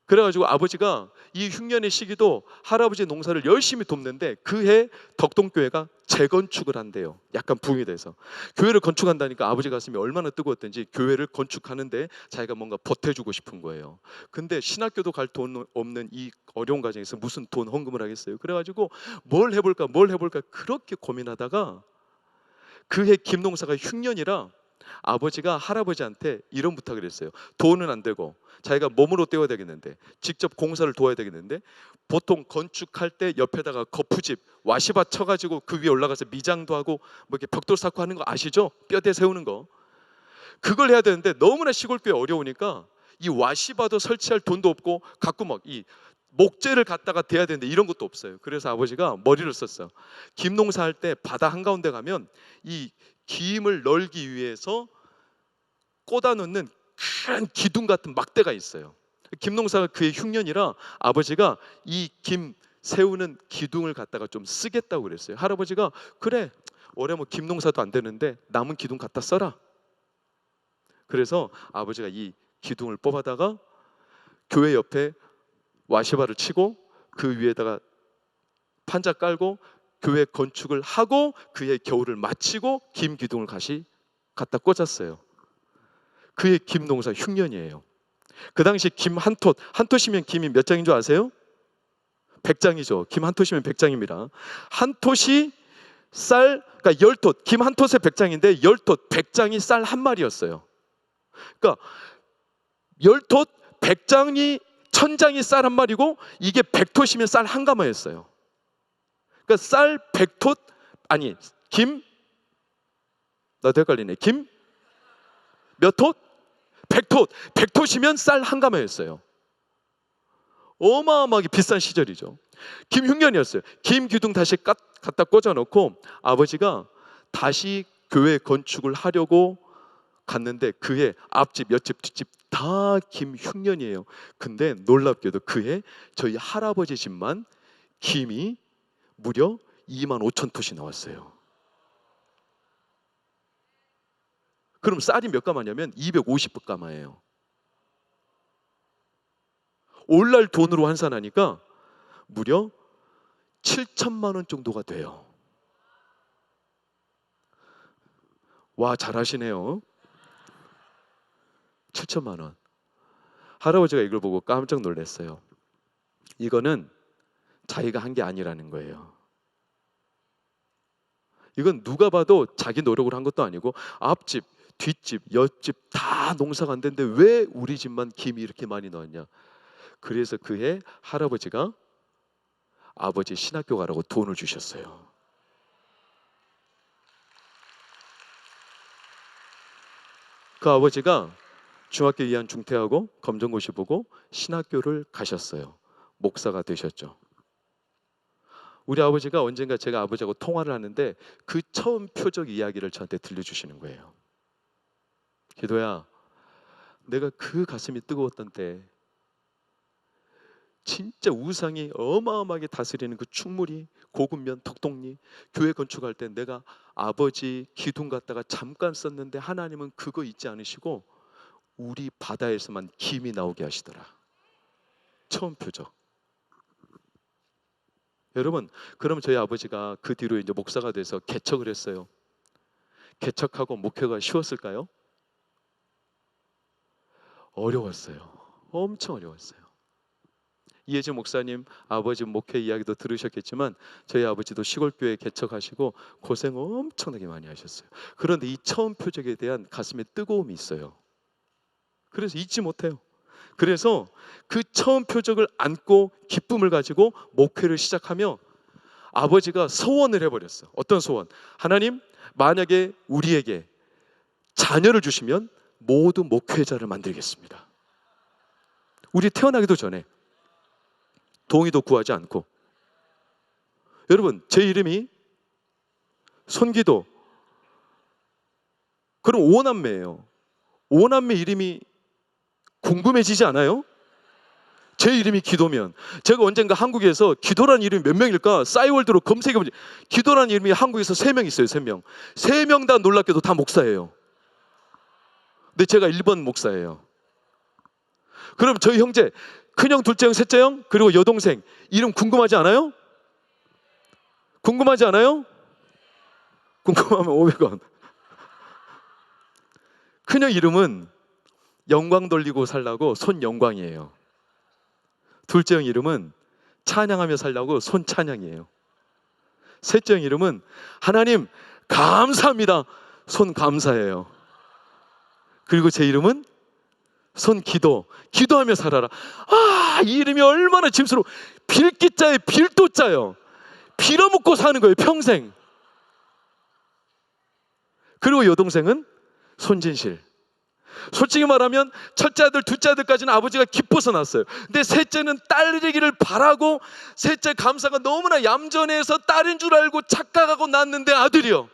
S2: 그래가지고 아버지가 이 흉년의 시기도 할아버지 농사를 열심히 돕는데 그해 덕동교회가 재건축을 한대요. 약간 부흥이 돼서 교회를 건축한다니까 아버지 가슴이 얼마나 뜨거웠던지 교회를 건축하는데 자기가 뭔가 보태주고 싶은 거예요. 근데 신학교도 갈 돈 없는 이 어려운 가정에서 무슨 돈 헌금을 하겠어요. 그래가지고 뭘 해볼까 그렇게 고민하다가 그해 김농사가 흉년이라 아버지가 할아버지한테 이런 부탁을 했어요. 돈은 안 되고 자기가 몸으로 떼어야 되겠는데 직접 공사를 도와야 되겠는데 보통 건축할 때 옆에다가 거푸집 와시밭 쳐가지고 그 위에 올라가서 미장도 하고 뭐 이렇게 벽돌 쌓고 하는 거 아시죠? 뼈대 세우는 거. 그걸 해야 되는데 너무나 시골교회 어려우니까 이 와시밭도 설치할 돈도 없고 갖고 막 이 목재를 갖다가 대야 되는데 이런 것도 없어요. 그래서 아버지가 머리를 썼어요. 김농사 할 때 바다 한가운데 가면 이 김을 널기 위해서 꽂아 놓는 큰 기둥 같은 막대가 있어요. 김농사가 그의 흉년이라 아버지가 이 김 세우는 기둥을 갖다가 좀 쓰겠다고 그랬어요. 할아버지가 그래 올해 뭐 김농사도 안 되는데 남은 기둥 갖다 써라. 그래서 아버지가 이 기둥을 뽑아다가 교회 옆에 와시바를 치고 그 위에다가 판자 깔고 교회 건축을 하고 그의 겨울을 마치고 김 기둥을 다시 갖다 꽂았어요. 그의 김 농사 흉년이에요. 그 당시 김 한 톳이면 김이 몇 장인 줄 아세요? 100장이죠. 김 한 톳이면 100장입니다. 한 톳이 쌀, 그러니까 10톳, 김 한 톳에 100장인데 10톳, 100장이 쌀 한 마리였어요. 그러니까 10톳, 100장이 1000장이 쌀 한 마리고 이게 100톳이면 쌀 한 가마였어요. 그러니까 쌀 100톳, 아니 김, 나도 헷갈리네. 김 몇 톳? 100톳. 100톳이면 쌀 한 가마였어요. 어마어마하게 비싼 시절이죠. 김 흉년이었어요. 김 기둥 다시 갖다 꽂아놓고 아버지가 다시 교회 건축을 하려고 갔는데 그해 앞집, 옆집, 뒷집 다 김 흉년이에요. 근데 놀랍게도 그해 저희 할아버지 집만 김이 무려 25,000톳이 나왔어요. 그럼 쌀이 몇 가마냐면 250가마예요. 오늘날 돈으로 환산하니까 무려 7천만 원 정도가 돼요. 와, 잘하시네요. 7천만 원. 할아버지가 이걸 보고 깜짝 놀랐어요. 이거는 자기가 한 게 아니라는 거예요. 이건 누가 봐도 자기 노력으로 한 것도 아니고 앞집, 뒷집, 옆집 다 농사가 안 되는데 왜 우리 집만 김이 이렇게 많이 나왔냐. 그래서 그해 할아버지가 아버지 신학교 가라고 돈을 주셨어요. 그 아버지가 중학교 2학 중퇴하고 검정고시 보고 신학교를 가셨어요. 목사가 되셨죠. 우리 아버지가 언젠가 제가 아버지하고 통화를 하는데 그 처음 표적 이야기를 저한테 들려주시는 거예요. 기도야, 내가 그 가슴이 뜨거웠던 때 진짜 우상이 어마어마하게 다스리는 그 충무리, 고급면, 덕동리 교회 건축할 때 내가 아버지 기둥 갖다가 잠깐 썼는데 하나님은 그거 잊지 않으시고 우리 바다에서만 김이 나오게 하시더라. 처음 표적. 여러분, 그럼 저희 아버지가 그 뒤로 이제 목사가 돼서 개척을 했어요. 개척하고 목회가 쉬웠을까요? 어려웠어요. 엄청 어려웠어요. 이혜진 목사님 아버지 목회 이야기도 들으셨겠지만 저희 아버지도 시골교회 개척하시고 고생 엄청나게 많이 하셨어요. 그런데 이 처음 표적에 대한 가슴에 뜨거움이 있어요. 그래서 잊지 못해요. 그래서 그 처음 표적을 안고 기쁨을 가지고 목회를 시작하며 아버지가 소원을 해버렸어요. 어떤 소원? 하나님, 만약에 우리에게 자녀를 주시면 모두 목회자를 만들겠습니다. 우리 태어나기도 전에 동의도 구하지 않고. 여러분, 제 이름이 손기도. 그럼 오남매예요. 오남매 이름이 궁금해지지 않아요? 제 이름이 기도면 제가 언젠가 한국에서 기도라는 이름이 몇 명일까 싸이월드로 검색해보지. 기도라는 이름이 한국에서 3명 있어요. 3명. 3명 다 놀랍게도 다 목사예요. 근데 제가 1번 목사예요. 그럼 저희 형제 큰형, 둘째형, 셋째형 그리고 여동생 이름 궁금하지 않아요? 궁금하지 않아요? 궁금하면 500원. 큰형 이름은 영광 돌리고 살라고 손영광이에요. 둘째 형 이름은 찬양하며 살라고 손찬양이에요. 셋째 형 이름은 하나님 감사합니다 손감사예요. 그리고 제 이름은 손기도, 기도하며 살아라. 아, 이 이름이 얼마나 짐스러워. 빌기자에 빌도자요. 빌어먹고 사는 거예요, 평생. 그리고 여동생은 손진실. 솔직히 말하면 첫째 아들, 둘째 아들까지는 아버지가 기뻐서 낳았어요. 근데 셋째는 딸이기를 바라고 셋째 감사가 너무나 얌전해서 딸인 줄 알고 착각하고 낳았는데 아들이요.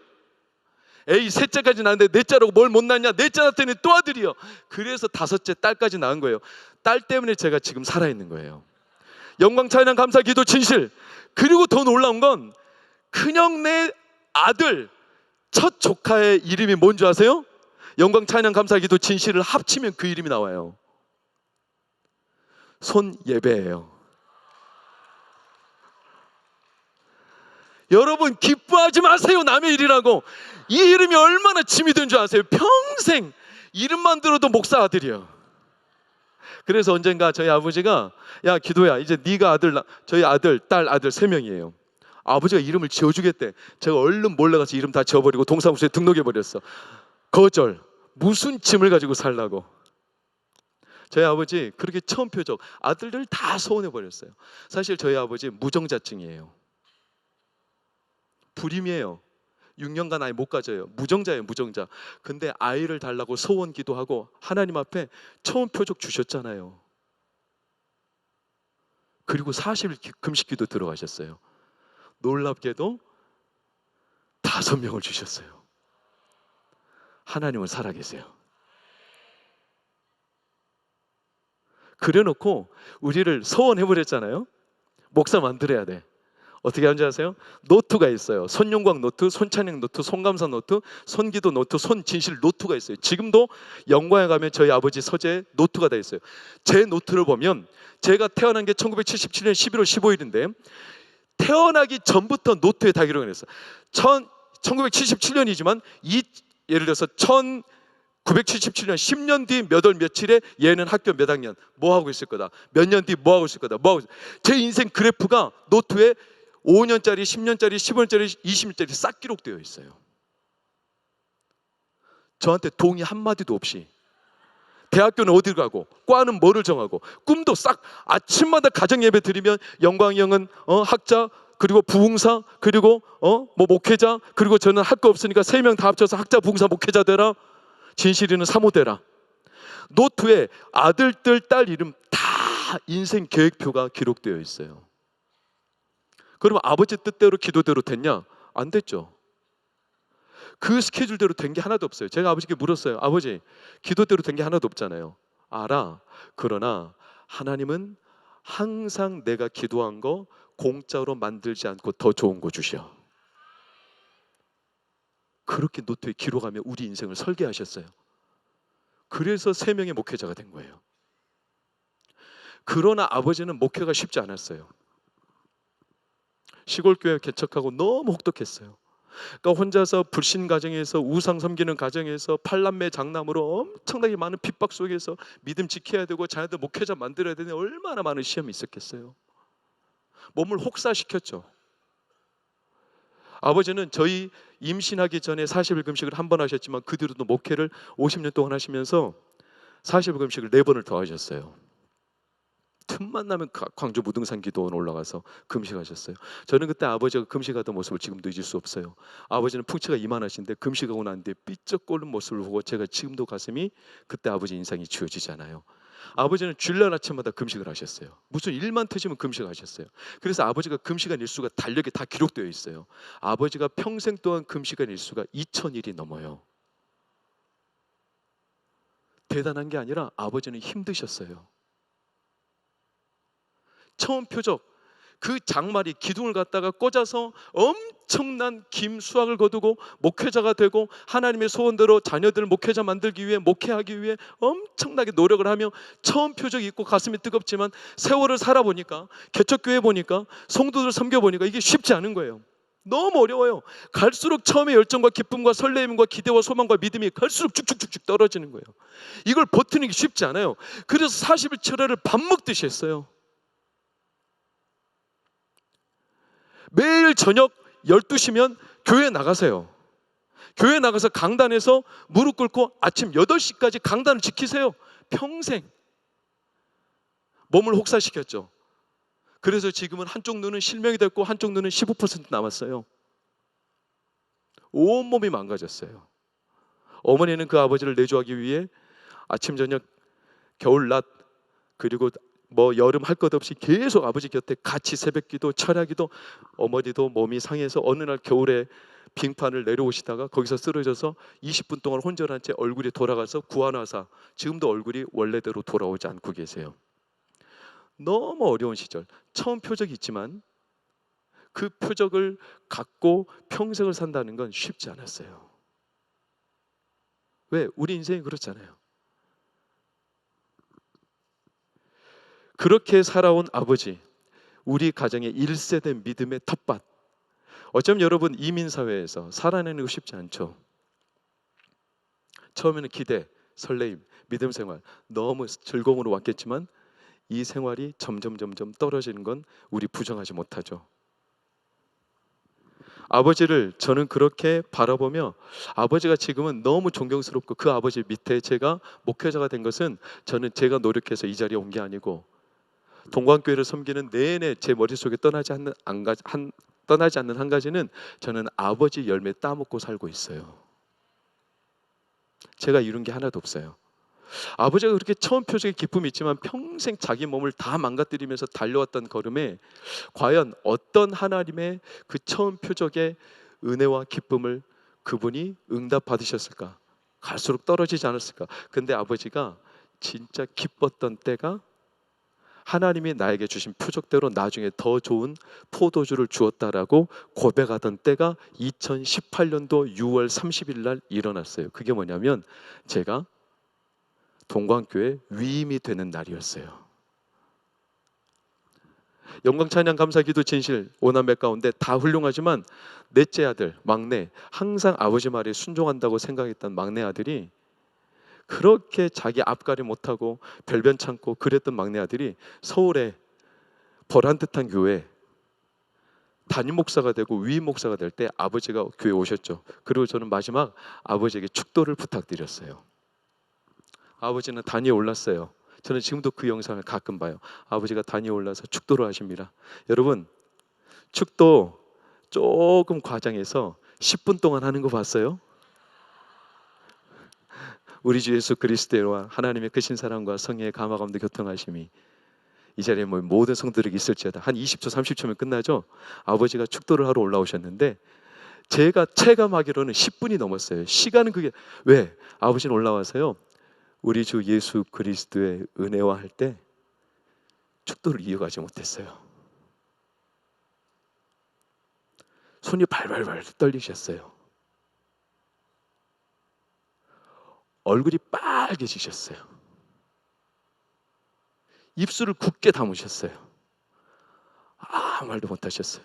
S2: 에이, 셋째까지 낳았는데 넷째라고 뭘 못 낳냐. 넷째 낳았더니 또 아들이요. 그래서 다섯째 딸까지 낳은 거예요. 딸 때문에 제가 지금 살아있는 거예요. 영광 찬양 감사 기도 진실. 그리고 더 놀라운 건 큰형 내 아들 첫 조카의 이름이 뭔지 아세요? 영광 찬양 감사 기도 진실을 합치면 그 이름이 나와요. 손예배예요. 여러분 기뻐하지 마세요. 남의 일이라고. 이 이름이 얼마나 짐이 된 줄 아세요? 평생 이름만 들어도 목사 아들이에요. 그래서 언젠가 저희 아버지가 야 기도야 이제 네가 아들 저희 아들 딸 아들 3명이에요. 아버지가 이름을 지어주겠대. 제가 얼른 몰래가서 이름 다 지어버리고 동사무소에 등록해버렸어. 거절. 무슨 짐을 가지고 살라고. 저희 아버지 그렇게 처음 표적 아들들 다 소원해버렸어요. 사실 저희 아버지 무정자증이에요. 불임이에요. 6년간 아이 못 가져요. 무정자예요, 무정자. 근데 아이를 달라고 소원 기도하고 하나님 앞에 처음 표적 주셨잖아요. 그리고 40일 금식 기도 들어가셨어요. 놀랍게도 5명을 주셨어요. 하나님은 살아계세요. 그래놓고 우리를 소원해버렸잖아요. 목사 만들어야 돼. 어떻게 하는지 아세요? 노트가 있어요. 손용광 노트, 손찬영 노트, 손감사 노트, 손기도 노트, 손진실 노트가 있어요. 지금도 영광에 가면 저희 아버지 서재에 노트가 다 있어요. 제 노트를 보면 제가 태어난 게 1977년 11월 15일인데 태어나기 전부터 노트에 다 기록을 했어요. 1977년이지만 예를 들어서 1977년 10년 뒤 몇 월 며칠에 얘는 학교 몇 학년 뭐 하고 있을 거다. 몇 년 뒤 뭐 하고 있을 거다. 뭐 하고 제 인생 그래프가 노트에 5년짜리, 10년짜리, 15년짜리, 20년짜리 싹 기록되어 있어요. 저한테 동의 한마디도 없이 대학교는 어디를 가고 과는 뭐를 정하고 꿈도 싹 아침마다 가정 예배 드리면 영광이 형은 학자 그리고 부흥사 그리고 뭐 목회자 그리고 저는 할 거 없으니까 3명 다 합쳐서 학자 부흥사 목회자 되라. 진실이는 사모 되라. 노트에 아들들 딸 이름 다 인생 계획표가 기록되어 있어요. 그러면 아버지 뜻대로 기도대로 됐냐? 안 됐죠. 그 스케줄대로 된 게 하나도 없어요. 제가 아버지께 물었어요. 아버지, 기도대로 된 게 하나도 없잖아요. 알아. 그러나 하나님은 항상 내가 기도한 거 공짜로 만들지 않고 더 좋은 거 주셔. 그렇게 노트에 기록하며 우리 인생을 설계하셨어요. 그래서 3명의 목회자가 된 거예요. 그러나 아버지는 목회가 쉽지 않았어요. 시골교회 개척하고 너무 혹독했어요. 그러니까 혼자서 불신 가정에서 우상 섬기는 가정에서 팔남매 장남으로 엄청나게 많은 핍박 속에서 믿음 지켜야 되고 자녀들 목회자 만들어야 되는 얼마나 많은 시험이 있었겠어요. 몸을 혹사시켰죠. 아버지는 저희 임신하기 전에 40일 금식을 한 번 하셨지만 그 뒤로도 목회를 50년 동안 하시면서 40일 금식을 4번을 더 하셨어요. 틈만 나면 광주 무등산 기도원 올라가서 금식하셨어요. 저는 그때 아버지가 금식하던 모습을 지금도 잊을 수 없어요. 아버지는 풍치가 이만하신데 금식하고 난 뒤에 삐쩍 꼴른 모습을 보고 제가 지금도 가슴이 그때 아버지 인상이 지워지잖아요. 아버지는 주일날 아침마다 금식을 하셨어요. 무슨 일만 터지면 금식하셨어요. 그래서 아버지가 금식한 일수가 달력에 다 기록되어 있어요. 아버지가 평생 동안 금식한 일수가 2000일이 넘어요. 대단한 게 아니라 아버지는 힘드셨어요. 처음 표적 그 장말이 기둥을 갖다가 꽂아서 엄청난 김 수확을 거두고 목회자가 되고 하나님의 소원대로 자녀들을 목회자 만들기 위해 목회하기 위해 엄청나게 노력을 하며 처음 표적이 있고 가슴이 뜨겁지만 세월을 살아보니까 개척교회 보니까 성도들 섬겨보니까 이게 쉽지 않은 거예요. 너무 어려워요. 갈수록 처음에 열정과 기쁨과 설레임과 기대와 소망과 믿음이 갈수록 쭉쭉쭉쭉 떨어지는 거예요. 이걸 버티는 게 쉽지 않아요. 그래서 40일 철회를 밥 먹듯이 했어요. 매일 저녁 12시면 교회 나가세요. 교회 나가서 강단에서 무릎 꿇고 아침 8시까지 강단을 지키세요. 평생 몸을 혹사시켰죠. 그래서 지금은 한쪽 눈은 실명이 됐고 한쪽 눈은 15% 남았어요. 온몸이 망가졌어요. 어머니는 그 아버지를 내조하기 위해 아침 저녁 겨울 낮 그리고 뭐 여름 할 것 없이 계속 아버지 곁에 같이 새벽기도 철야기도 어머니도 몸이 상해서 어느 날 겨울에 빙판을 내려오시다가 거기서 쓰러져서 20분 동안 혼절한 채 얼굴이 돌아가서 구안화사 지금도 얼굴이 원래대로 돌아오지 않고 계세요. 너무 어려운 시절 처음 표적이 있지만 그 표적을 갖고 평생을 산다는 건 쉽지 않았어요. 왜? 우리 인생이 그렇잖아요. 그렇게 살아온 아버지, 우리 가정의 1세대 믿음의 텃밭. 어쩌면 여러분 이민사회에서 살아내는 거 쉽지 않죠. 처음에는 기대, 설레임, 믿음 생활 너무 즐거움으로 왔겠지만 이 생활이 점점 떨어지는 건 우리 부정하지 못하죠. 아버지를 저는 그렇게 바라보며 아버지가 지금은 너무 존경스럽고 그 아버지 밑에 제가 목회자가 된 것은 저는 제가 노력해서 이 자리에 온 게 아니고 동광교회를 섬기는 내내 제 머릿속에 떠나지 않는 한 가지는 저는 아버지 열매 따먹고 살고 있어요. 제가 이룬 게 하나도 없어요. 아버지가 그렇게 처음 표적의 기쁨이 있지만 평생 자기 몸을 다 망가뜨리면서 달려왔던 걸음에 과연 어떤 하나님의 그 처음 표적의 은혜와 기쁨을 그분이 응답받으셨을까? 갈수록 떨어지지 않았을까? 근데 아버지가 진짜 기뻤던 때가 하나님이 나에게 주신 표적대로 나중에 더 좋은 포도주를 주었다라고 고백하던 때가 2018년도 6월 30일 날 일어났어요. 그게 뭐냐면 제가 동광교회 위임이 되는 날이었어요. 영광 찬양 감사 기도 진실 오남매 가운데 다 훌륭하지만 넷째 아들 막내, 항상 아버지 말에 순종한다고 생각했던 막내 아들이 그렇게 자기 앞가림 못하고 별변 참고 그랬던 막내 아들이 서울에 보란듯한 교회 담임 목사가 되고 위임 목사가 될 때 아버지가 교회 오셨죠. 그리고 저는 마지막 아버지에게 축도를 부탁드렸어요. 아버지는 단위에 올랐어요. 저는 지금도 그 영상을 가끔 봐요. 아버지가 단위에 올라서 축도를 하십니다. 여러분, 축도 조금 과장해서 10분 동안 하는 거 봤어요? 우리 주 예수 그리스도와 하나님의 크신 사랑과 성령의 감화 가운데 교통하심이 이 자리에 모든 성도들에게 있을지어다. 한 20초 30초면 끝나죠. 아버지가 축도를 하러 올라오셨는데 제가 체감하기로는 10분이 넘었어요. 시간은 그게 왜? 아버지는 올라와서요 우리 주 예수 그리스도의 은혜와 할 때 축도를 이어가지 못했어요. 손이 발발발 떨리셨어요. 얼굴이 빨개지셨어요. 입술을 굳게 다무셨어요. 아무 말도 못하셨어요.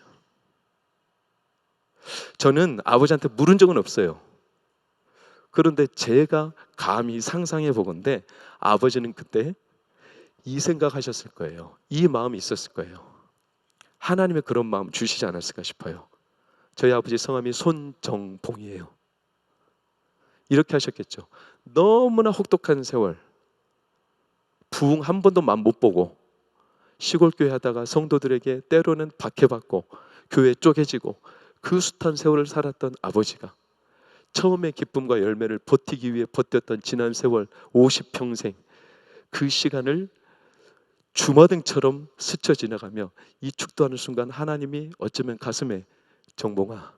S2: 저는 아버지한테 물은 적은 없어요. 그런데 제가 감히 상상해 보건대 아버지는 그때 이 생각하셨을 거예요. 이 마음이 있었을 거예요. 하나님의 그런 마음 주시지 않았을까 싶어요. 저희 아버지 성함이 손정봉이에요. 이렇게 하셨겠죠. 너무나 혹독한 세월, 부흥 한 번도 맘 못 보고 시골교회 하다가 성도들에게 때로는 박해받고 교회 쪼개지고 그 숱한 세월을 살았던 아버지가 처음의 기쁨과 열매를 버티기 위해 버텼던 지난 세월 50평생 그 시간을 주마등처럼 스쳐 지나가며 이 축도하는 순간 하나님이 어쩌면 가슴에 정봉아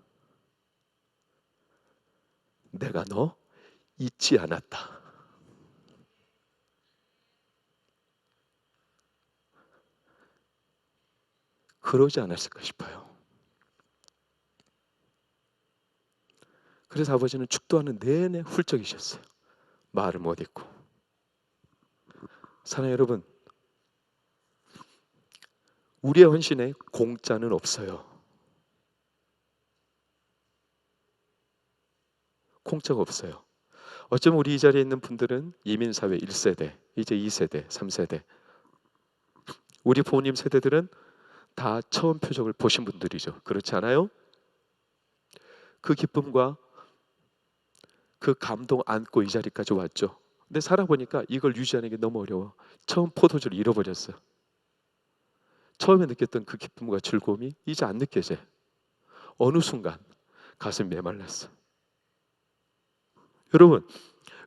S2: 내가 너 잊지 않았다. 그러지 않았을까 싶어요. 그래서 아버지는 축도하는 내내 훌쩍이셨어요. 말을 못 잇고. 사랑하는 여러분, 우리의 헌신에 공짜는 없어요. 공짜가 없어요. 어쩌면 우리 이 자리에 있는 분들은 이민사회 1세대, 이제 2세대, 3세대 우리 부모님 세대들은 다 처음 표적을 보신 분들이죠. 그렇지 않아요? 그 기쁨과 그 감동 안고 이 자리까지 왔죠. 근데 살아보니까 이걸 유지하는 게 너무 어려워. 처음 포도주를 잃어버렸어요. 처음에 느꼈던 그 기쁨과 즐거움이 이제 안 느껴져요. 어느 순간 가슴이 메말랐어. 여러분,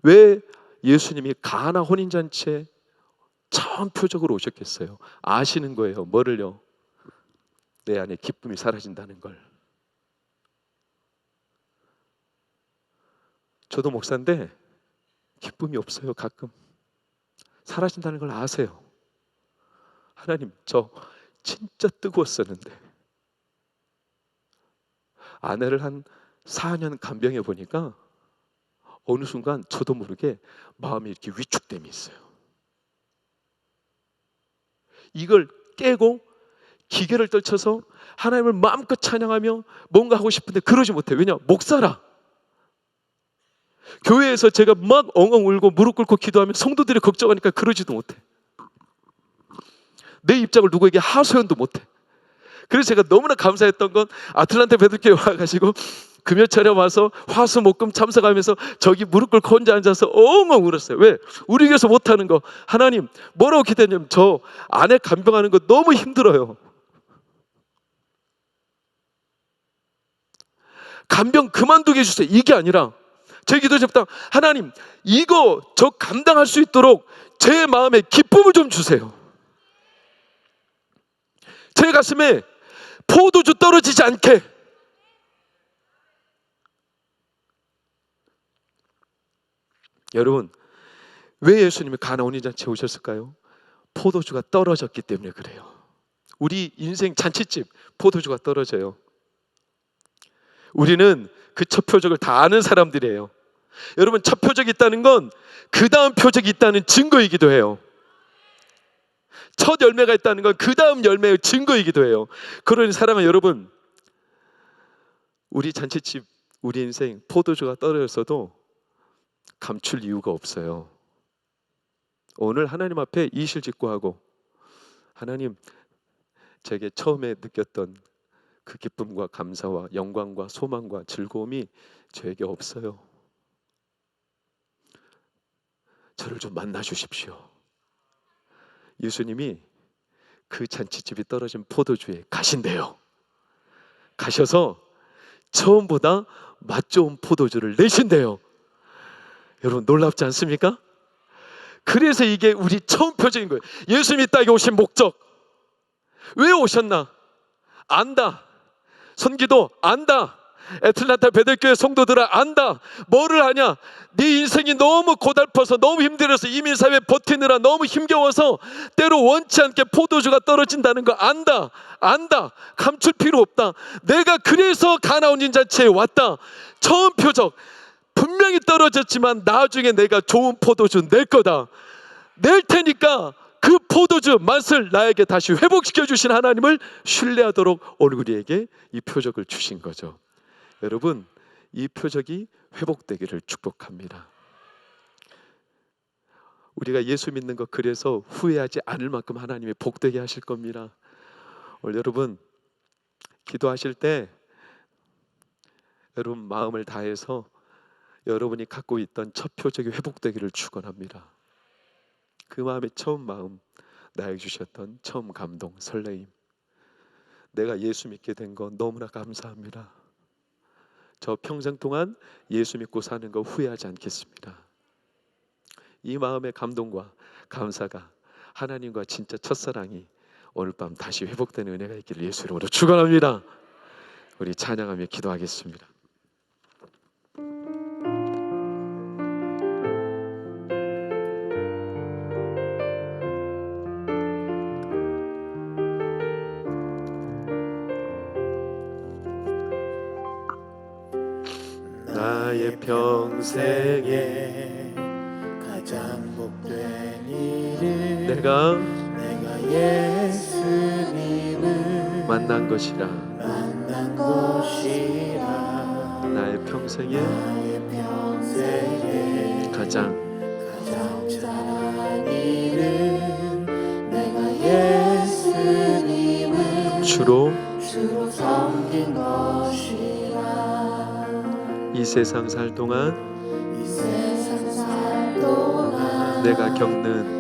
S2: 왜 예수님이 가나 혼인잔치에 처음 표적으로 오셨겠어요? 아시는 거예요. 뭐를요? 내 안에 기쁨이 사라진다는 걸. 저도 목사인데 기쁨이 없어요. 가끔 사라진다는 걸 아세요. 하나님, 저 진짜 뜨거웠었는데 아내를 한 4년 간병해 보니까 어느 순간 저도 모르게 마음이 이렇게 위축됨이 있어요. 이걸 깨고 기계를 떨쳐서 하나님을 마음껏 찬양하며 뭔가 하고 싶은데 그러지 못해. 왜냐? 목사라. 교회에서 제가 막 엉엉 울고 무릎 꿇고 기도하면 성도들이 걱정하니까 그러지도 못해. 내 입장을 누구에게 하소연도 못해. 그래서 제가 너무나 감사했던 건 아틀란타 베드로교회 와가지고 금요철에 와서 화수목금 참석하면서 저기 무릎 꿇고 혼자 앉아서 엉엉 울었어요. 왜? 우리 교회에서 못하는 거. 하나님 뭐라고 기대냐면 저 아내 간병하는 거 너무 힘들어요. 간병 그만두게 해주세요. 이게 아니라 제 기도 제목당 하나님 이거 저 감당할 수 있도록 제 마음에 기쁨을 좀 주세요. 제 가슴에 포도주 떨어지지 않게. 여러분, 왜 예수님이 가나 혼인잔치에 오셨을까요? 포도주가 떨어졌기 때문에 그래요. 우리 인생 잔칫집 포도주가 떨어져요. 우리는 그 첫 표적을 다 아는 사람들이에요. 여러분, 첫 표적이 있다는 건 그 다음 표적이 있다는 증거이기도 해요. 첫 열매가 있다는 건 그 다음 열매의 증거이기도 해요. 그러니 사랑하는 여러분, 우리 잔치집, 우리 인생 포도주가 떨어졌어도 감출 이유가 없어요. 오늘 하나님 앞에 이실직고하고, 하나님, 제게 처음에 느꼈던 그 기쁨과 감사와 영광과 소망과 즐거움이 저에게 없어요. 저를 좀 만나 주십시오. 예수님이 그 잔치집이 떨어진 포도주에 가신대요. 가셔서 처음보다 맛 좋은 포도주를 내신대요. 여러분, 놀랍지 않습니까? 그래서 이게 우리 처음 표적인 거예요. 예수님이 이 땅에 오신 목적, 왜 오셨나 안다. 선기도 안다. 애틀란타 베델교회 성도들아 안다. 뭐를 하냐? 네 인생이 너무 고달퍼서, 너무 힘들어서, 이민사회에 버티느라 너무 힘겨워서 때로 원치 않게 포도주가 떨어진다는 거 안다. 안다. 감출 필요 없다. 내가 그래서 가나온 인잔치에 왔다. 처음 표적, 분명히 떨어졌지만 나중에 내가 좋은 포도주 낼 거다. 낼 테니까 그 포도주 맛을 나에게 다시 회복시켜 주신 하나님을 신뢰하도록 오늘 우리에게 이 표적을 주신 거죠. 여러분, 이 표적이 회복되기를 축복합니다. 우리가 예수 믿는 것, 그래서 후회하지 않을 만큼 하나님이 복되게 하실 겁니다. 오늘 여러분 기도하실 때 여러분 마음을 다해서 여러분이 갖고 있던 첫 표적이 회복되기를 축원합니다. 그 마음의 처음 마음, 나에게 주셨던 처음 감동, 설레임, 내가 예수 믿게 된 거 너무나 감사합니다. 저 평생 동안 예수 믿고 사는 거 후회하지 않겠습니다. 이 마음의 감동과 감사가 하나님과 진짜 첫사랑이 오늘 밤 다시 회복되는 은혜가 있기를 예수 이름으로 축원합니다. 우리 찬양하며 기도하겠습니다. 나의 평생에
S3: 가장 복된 일은
S2: 내가
S3: 예수님을
S2: 만난 것이라.
S3: 만난 것이라.
S2: 나의 평생에 가장
S3: 잘한 일은 내가 예수님을
S2: 주로
S3: 섬긴 것이라.
S2: 이 세상 살 동안
S3: 이 세상 살 동안
S2: 내가 겪는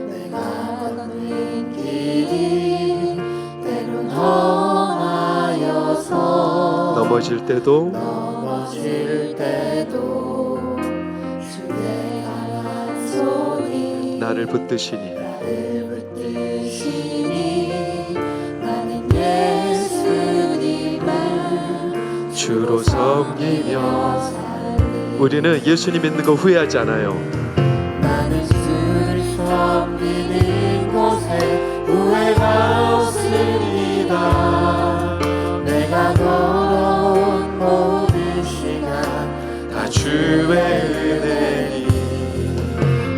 S3: 길이 때론 험하여서
S2: 넘어질 때도
S3: 주의 강한 손이
S2: 나를 붙드시니
S3: 나는 예수님을
S2: 주로 섬기며. 우리는 예수님 믿는 거 후회하지 않아요.
S3: 나는 주를 섬기는 것에 후회가 없습니다. 내가 걸어온 모든 시간
S2: 다 주의 은혜니.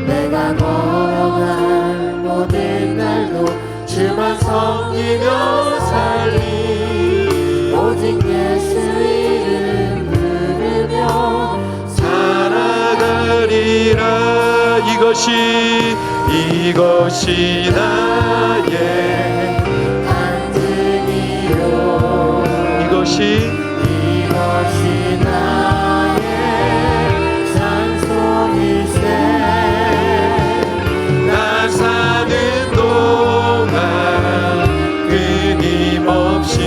S3: 내가 걸어갈 모든 날도 주만 섬기며 살리. 오직 예수 이름 부르며
S2: 살아가리라. 이것이 나의
S3: 간증이요.
S2: 이것이
S3: 나의 찬송일세.
S2: 나 사는 동안 끊임없이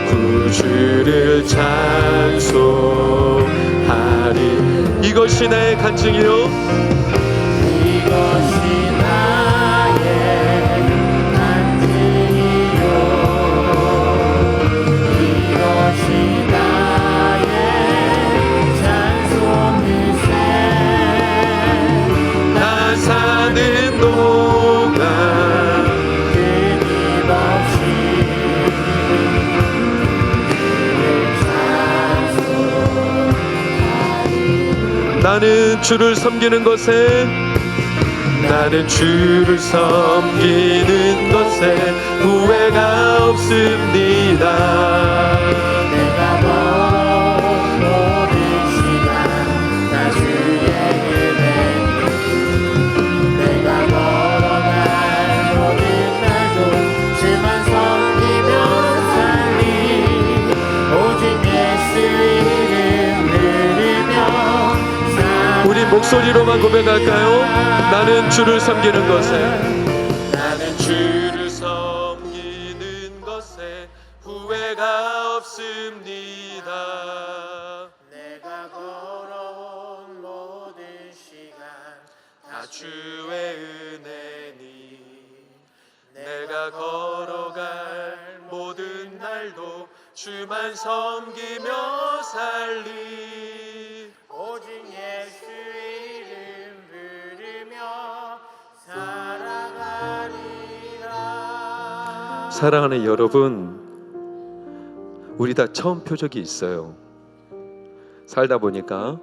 S2: 구주를 찬송하리. 이것이 나의 간증이요.
S3: 이것이 나의 간증이요. 이것이 나의 찬송일세.
S2: 나 사는 동안 나는 주를 섬기는 것에 나는 주를 섬기는 것에 후회가 없습니다.
S3: 내가 걸어온 모든 시간 다 주의 은혜니 내가 걸어갈 모든 날도 주만 섬기며 살리 오직 예수 이름 부르며
S2: 우리 목소리로만 고백할까요? 나는 주를 섬기는 것에 나는 주를 섬기는 것에 후회가 없습니다.
S3: 내가 걸어온 모든 시간
S2: 다 주의 은혜니 내가 걸어갈 모든 날도 주만 섬기며 살리
S3: 오직 예수 이름 부르며 살아가리라.
S2: 사랑하는 여러분, 우리 다 처음 표적이 있어요. 살다 보니까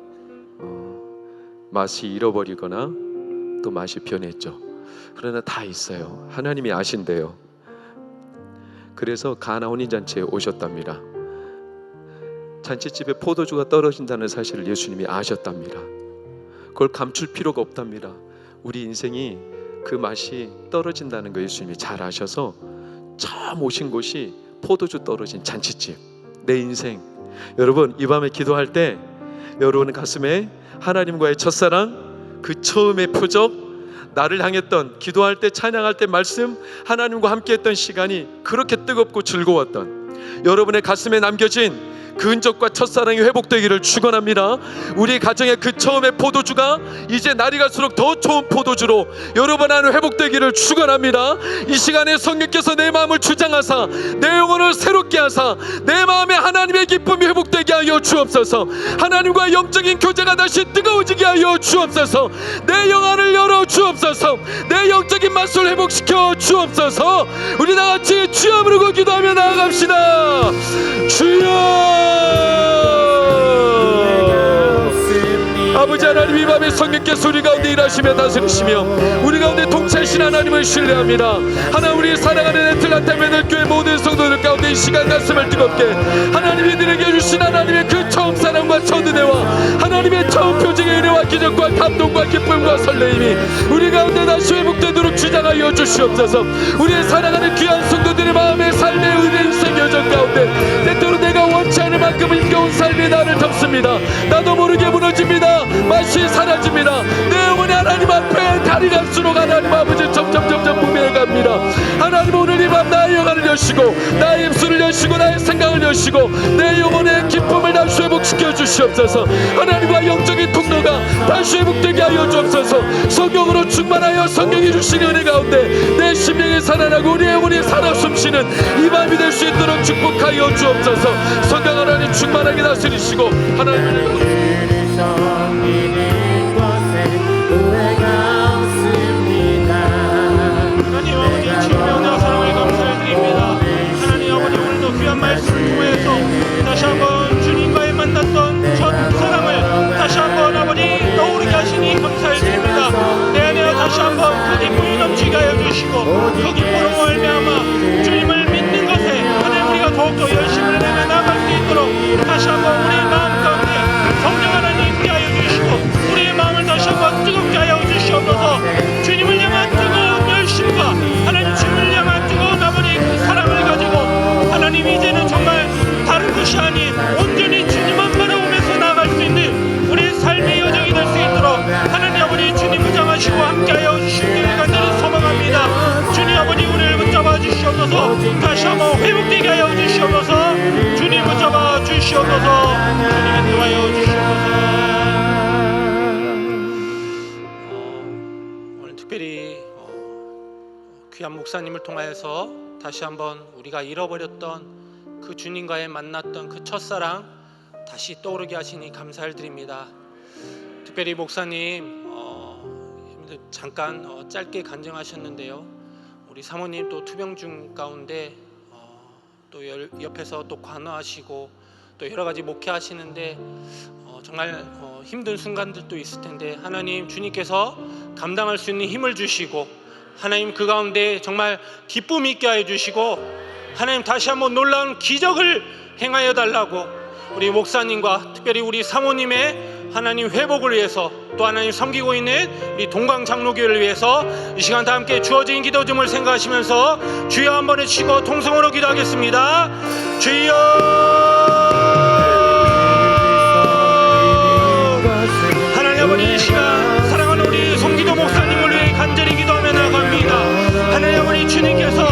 S2: 맛이 잃어버리거나 또 맛이 변했죠. 그러나 다 있어요. 하나님이 아신대요. 그래서 가나 혼인잔치에 오셨답니다. 잔치집에 포도주가 떨어진다는 사실을 예수님이 아셨답니다. 그걸 감출 필요가 없답니다. 우리 인생이 그 맛이 떨어진다는 거 예수님이 잘 아셔서 처음 오신 곳이 포도주 떨어진 잔치집. 내 인생. 여러분, 이 밤에 기도할 때 여러분 가슴에 하나님과의 첫사랑, 그 처음의 표적, 나를 향했던, 기도할 때 찬양할 때 말씀, 하나님과 함께했던 시간이 그렇게 뜨겁고 즐거웠던 여러분의 가슴에 남겨진 그 흔적과 첫사랑이 회복되기를 축원합니다. 우리 가정의 그 처음의 포도주가 이제 날이 갈수록 더 좋은 포도주로 여러분 안에 회복되기를 축원합니다. 이 시간에 성령께서 내 마음을 주장하사 내 영혼을 새롭게 하사 내 마음에 하나님의 기쁨이 회복되게 하여 주옵소서. 하나님과 영적인 교제가 다시 뜨거워지게 하여 주옵소서. 내 영안을 열어 주옵소서. 내 영적인 맛을 회복시켜 주옵소서. 우리 다같이 주여 부르고 기도하며 나아갑시다. 주여. 아버지 하나님, 이 밤에 성령께서 우리 가운데 일하시며 다스리시며 우리 가운데 통치하신 하나님을 신뢰합니다. 하나님, 우리 사랑하는 애틀란타 베들교회 모든 성도들 가운데 이 시간 가슴을 뜨겁게 하나님이 이들에게 주신 하나님의 그 처음 사랑과 첫 은혜와 하나님의 처음 표징의 은혜와 기적과 감동과 기쁨과 설레임이 우리 가운데 다시 회복되도록 주장하여 주시옵소서. 우리의 사랑하는 귀한 성도들의 마음의 삶의 은혜 인생 여정 가운데 때때로 내가 원치 않을 만큼 힘겨운 삶이 나를 덮습니다. 나도 모르게 무너집니다. 맛이 사라집니다. 내 영혼이 하나님 앞에 달이 갈수록 하나님 아버지 점점 부매해갑니다. 하나님, 오늘 이 밤 나의 영혼을 여시고 나의 입술을 여시고 나의 생각을 여시고 내 영혼의 기쁨을 다시 회복시켜 주시옵소서. 하나님과 영적인 통로가 다시 회복되게 하여 주옵소서. 성령으로 충만하여 성령이 주신 은혜 가운데 내 심령이 살아나고 우리 영혼이 살아 숨쉬는 이 밤이 될 수 있도록 축복하여 주옵소서. 성령 하나님 충만하게 다스리시고 하나님을
S3: 섬기는 것에 후회가 없습니다.
S4: 하나님 아버지, 주님의 은혜와 사랑을 감사드립니다. 하나님 아버지, 오늘도 귀한 말씀을 통해서 다시 한번 주님과의 만났던 첫 사랑을 다시 한번 아버지 떠오르게 하시니 감사드립니다. 내 안에 다시 한번 그 기쁨이 넘치게 하여 주시고 그 기쁨으로 말미암아 주님을 믿는 것에 하나님 우리가 더욱더 열심을 내며 나아갈 수 있도록 다시 한번 우리의 마음 가운데 성령 하나님 있게 하여 주시고 우리의 마음을 다시 한번 뜨겁게 하여 주시옵소서. 주님을 향한 뜨거운 열심과 하나님 주님을 향한 뜨거운 아버지 그 사랑을 가지고 하나님 이제는 정말 다른 것이 아닌 온전히 주님만 바라보면서 나아갈 수 있는 우리의 삶의 여정이 될 수 있도록 하나님 아버지 주님 무장하시고 함께하여 주시기를 간절히 소망합니다. 주님 아버지, 우리를 붙잡아 주시옵소서. 다시 한번 회복되게 하여 주시옵소서. 주님 붙잡아 주시옵소서. 주님 인도하여 주시옵소서. 오늘 특별히 귀한 목사님을 통하여서 다시 한번 우리가 잃어버렸던 그 주님과의 만났던 그 첫사랑 다시 떠오르게 하시니 감사를 드립니다. 특별히 목사님 잠깐 짧게 간증하셨는데요. 우리 사모님 또 투병중 가운데 또 옆에서 또 관화하시고 또 여러 가지 목회하시는데 정말 힘든 순간들도 있을 텐데 하나님 주님께서 감당할 수 있는 힘을 주시고 하나님 그 가운데 정말 기쁨 있게 하여 주시고 하나님 다시 한번 놀라운 기적을 행하여 달라고 우리 목사님과 특별히 우리 사모님의 하나님 회복을 위해서 또 하나님 섬기고 있는 우리 동강 장로교회를 위해서 이 시간 다 함께 주어진 기도 점을 생각하시면서 주여 한번 해주시고 통성으로 기도하겠습니다. 주여 하나님 아버지 이 시간 사랑하는 우리 송기도 목사님을 위해 간절히 기도하며 나갑니다. 하나님 아버지 주님께서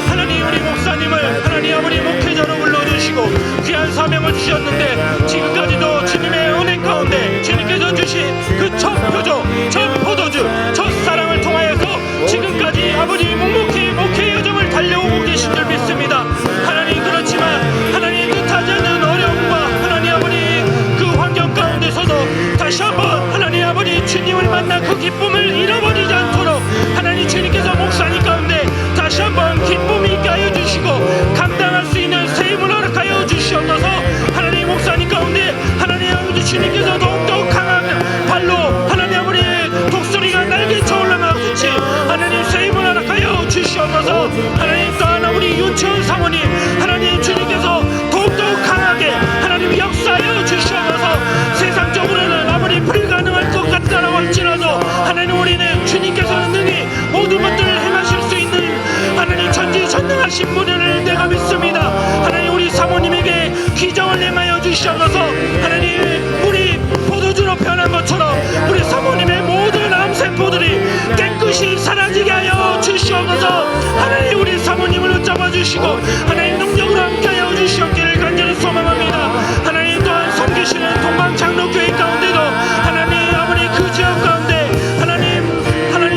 S4: 하나님 우리 목사님을 하나님 아버지 목회자로 불러주시고 귀한 사명을 주셨는데 지금까지도 주님의 은혜 가운데 주님께서 주신 그 첫 표조, 첫 포도주, 첫 사랑을 통하여서 지금까지 아버지 묵묵히 목회 여정을 달려오고 계신 줄 믿습니다. 하나님 그렇지만 하나님 뜻하지 않는 어려움과 하나님 아버지 그 환경 가운데서도 다시 한번 하나님 아버지 주님을 만나 그 기쁨을 잃어버리지 않도록 하나님 주님께서 목사님 가운데 다시 한번 기쁨 있게 하여 주시고 감당할 수 있는 새 힘을 허락하여 주시옵소서. 하나님 목사님 가운데 하나님 아버지 주님께서 더욱더 강한 발로 하나님 아버지 독수리가 날개쳐 올라가듯이 하나님 새 힘을 허락하여 주시옵소서. 하나님 또한 우리 윤치원 사모님 하나님 주님께서 더욱더 강하게 하나님 역사하여 주시옵소서. 세상적으로는 아무리 불가능할 것 같다라고 할지라도 하나님 우리는 주님께서는 능히 모든 것들을 행하실 수 있는 하나님 전지전능하신 분을 내가 믿습니다. 하나님 우리 사모님에게 기적을 행하여 주시옵소서. 하나님 우리 포도주로 변한 것처럼 우리 사모님의 모든 암세포들이 깨끗이 사라지게 하여 주시옵소서. 하나님 우리 사모님을 붙잡아 주시고 하나님 능력으로 함께하여 주시옵기를 간절히 소망합니다. 하나님 또한 섬기시는 동방 장로교회 가운데도 하나님 아버지 그 지역 가운데 하나님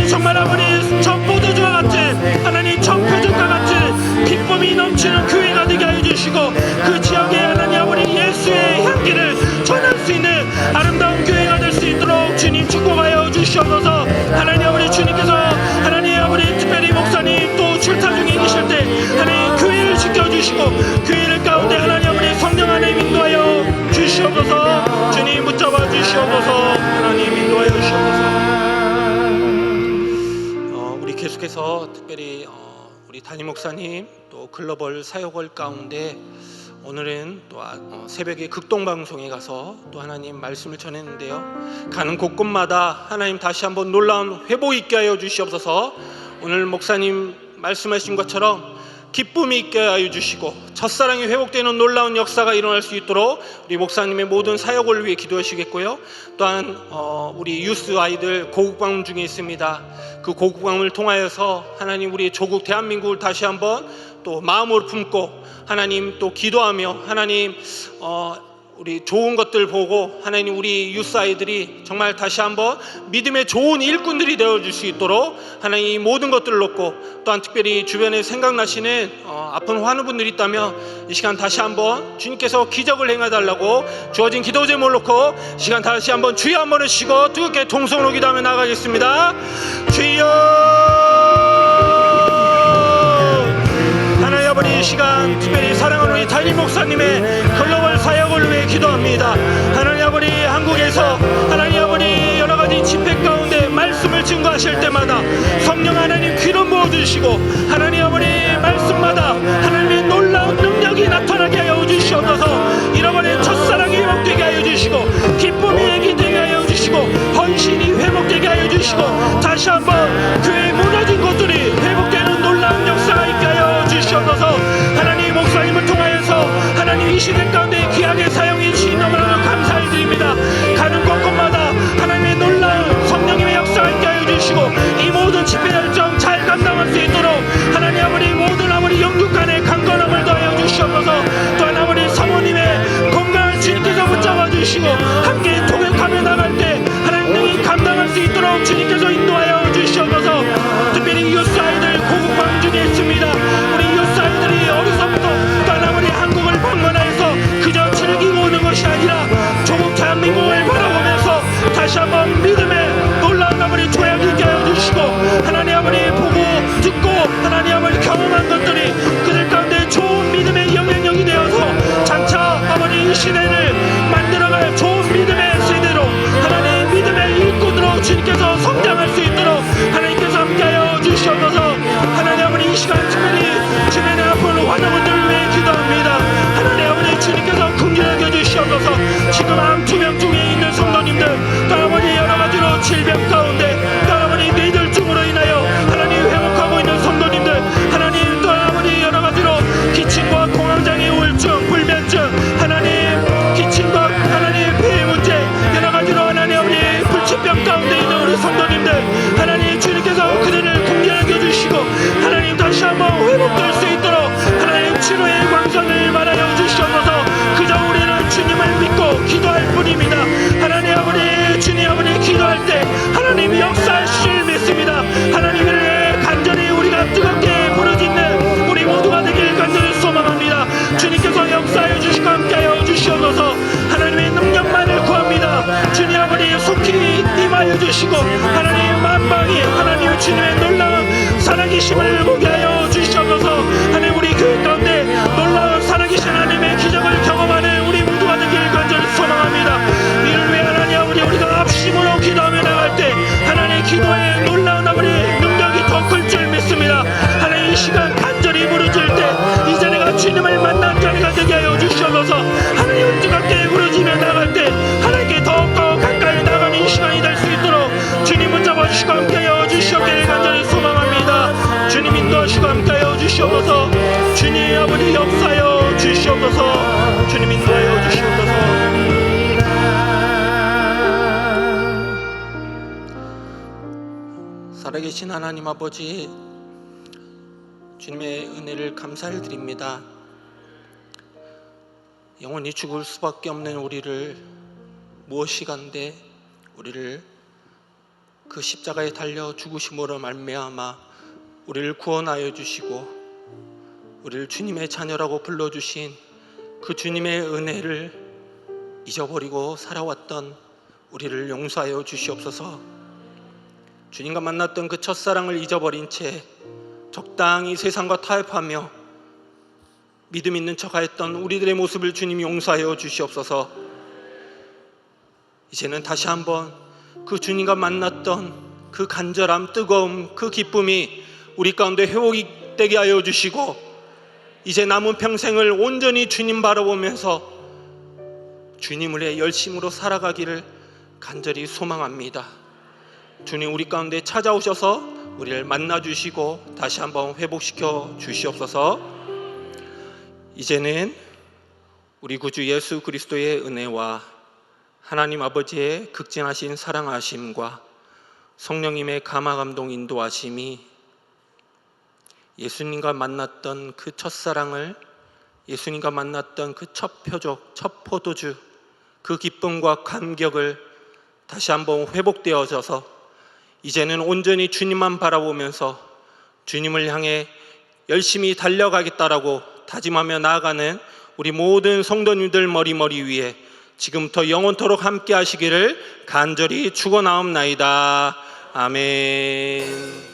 S4: 정말 아버지 첫 포도주와 같은 하나님 첫 표적과 같은 기쁨이 넘치는 교회가 되게 하여 주시고 그 지역에 하나님 아버지 예수의 향기를 전할 수 있는 아름다운 교회가 될 수 있도록 주님 축복하여 주시옵소서. 하나님 아버지 주님께서 하나님 아버지 특별히 목사님 또 출타 중에 계실 때 하나님 교회를 지켜주시고 교회를 가운데 하나님 아버지 성령 안에 인도하여 주시옵소서. 주님 붙잡아 주시옵소서. 하나님 인도하여 주시옵소서. 우리 계속해서 특별히 우리 담임 목사님 또 글로벌 사역월 가운데 오늘은 또 새벽에 극동방송에 가서 또 하나님 말씀을 전했는데요. 가는 곳곳마다 하나님 다시 한번 놀라운 회복 있게 하여 주시옵소서. 오늘 목사님 말씀하신 것처럼 기쁨이 있게 하여 주시고 첫사랑이 회복되는 놀라운 역사가 일어날 수 있도록 우리 목사님의 모든 사역을 위해 기도하시겠고요. 또한 우리 유스 아이들 고국방문 중에 있습니다. 그 고국방문을 통하여서 하나님 우리 조국 대한민국을 다시 한번 또 마음으로 품고 하나님 또 기도하며 하나님 우리 좋은 것들 보고 하나님 우리 유스 아이들이 정말 다시 한번 믿음의 좋은 일꾼들이 되어줄 수 있도록 하나님 이 모든 것들을 놓고 또한 특별히 주변에 생각나시는 아픈 환우분들이 있다면 이 시간 다시 한번 주님께서 기적을 행해달라고 주어진 기도 제목을 놓고 이 시간 다시 한번 주여 한번 해주시고 뜨겁게 통성으로 기도하며 나가겠습니다. 주여 하나님 아버지 이 시간 특별히 사랑하는 우리 담임 목사님의 글로벌 사역을 위해 기도합니다. 하나님 아버지 한국에서 하나님 아버지 여러 가지 집회 가운데 말씀을 증거하실 때마다 성령 하나님 귀로 모아주시고 하나님 아버지 말씀마다 하나님의 놀라운 능력이 나타나게 하여 주시옵소서. 잃어버린 첫사랑이 회복되게 하여 주시고 기쁨이 얘기되게 하여 주시고 헌신이 회복되게 하여 주시고 다시 한번 교회 무너진 곳들이 회복되는 놀라운 역사가 있게 하여 주시옵소서. 하나님 목사님을 통하여서 하나님 이 시대 가운데 귀하게 사용해 주신 너무나 감사를 드립니다. 가는 곳곳마다 하나님의 놀라운 성령님의 역사가 있게 하여 주시고 이 모든 집회 열정 잘 감당할 수 있도록 하나님 한번 회복될 수 있도록 하나님 치료의 광선을 말하여 주시옵소서. 그저 우리는 주님을 믿고 기도할 뿐입니다. 하나님 아버지, 주님 아버지 기도할 때 하나님이 역사하실 줄 믿습니다. 하나님을 간절히 우리가 뜨겁게 부르짖는 우리 모두가 되길 간절히 소망합니다. 주님께서 역사하여 주시고 함께하여 주시옵소서. 하나님의 능력만을 구합니다. 주님 아버지 속히 임하여 주시고 하나님 만방이 하나님 주님의 놀라운 살아계심을 보게 하여 주시옵소서. 하나님 우리 교회 가운데 놀라운 살아계신 하나님의 기적을 경험하는 우리 모두가 되길 간절히 소망합니다. 이를 위해 하나님 아버지 우리가 합심으로 기도하며 나갈 때 하나님 기도에 놀라운 아버지 능력이 더 클 줄 믿습니다. 하나님 이 시간 간절히 부르짖을 때 이제 내가 주님을 만난 자리가 되게 하여 주시옵소서. 하나님 뜨겁게 부르짖으며 나갈 때 하나님께 더욱더 가까이 나가는 이 시간이 될 수 있도록 주님 붙잡아 주시고 함께하여 주시옵기를 간절히 소망합니다. 주님 인도하시고 함께하여 주시옵소서. 주님 아버지 역사하여 주시옵소서. 주님 인도하여 주시옵소서.
S5: 살아계신 하나님 아버지, 주님의 은혜를 감사를 드립니다. 영원히 죽을 수밖에 없는 우리를 무엇이간데 우리를 그 십자가에 달려 죽으심으로 말미암아 우리를 구원하여 주시고 우리를 주님의 자녀라고 불러주신 그 주님의 은혜를 잊어버리고 살아왔던 우리를 용서하여 주시옵소서. 주님과 만났던 그 첫사랑을 잊어버린 채 적당히 세상과 타협하며 믿음 있는 척하였던 우리들의 모습을 주님 용서하여 주시옵소서. 이제는 다시 한번 그 주님과 만났던 그 간절함, 뜨거움, 그 기쁨이 우리 가운데 회복이 되게 하여 주시고 이제 남은 평생을 온전히 주님 바라보면서 주님을 위해 열심으로 살아가기를 간절히 소망합니다. 주님 우리 가운데 찾아오셔서 우리를 만나주시고 다시 한번 회복시켜 주시옵소서. 이제는 우리 구주 예수 그리스도의 은혜와 하나님 아버지의 극진하신 사랑하심과 성령님의 감화감동 인도하심이 예수님과 만났던 그 첫사랑을, 예수님과 만났던 그 첫 표적, 첫 포도주, 그 기쁨과 감격을 다시 한번 회복되어져서 이제는 온전히 주님만 바라보면서 주님을 향해 열심히 달려가겠다라고 다짐하며 나아가는 우리 모든 성도님들 머리 위에 지금부터 영원토록 함께 하시기를 간절히 축원하옵나이다. 아멘.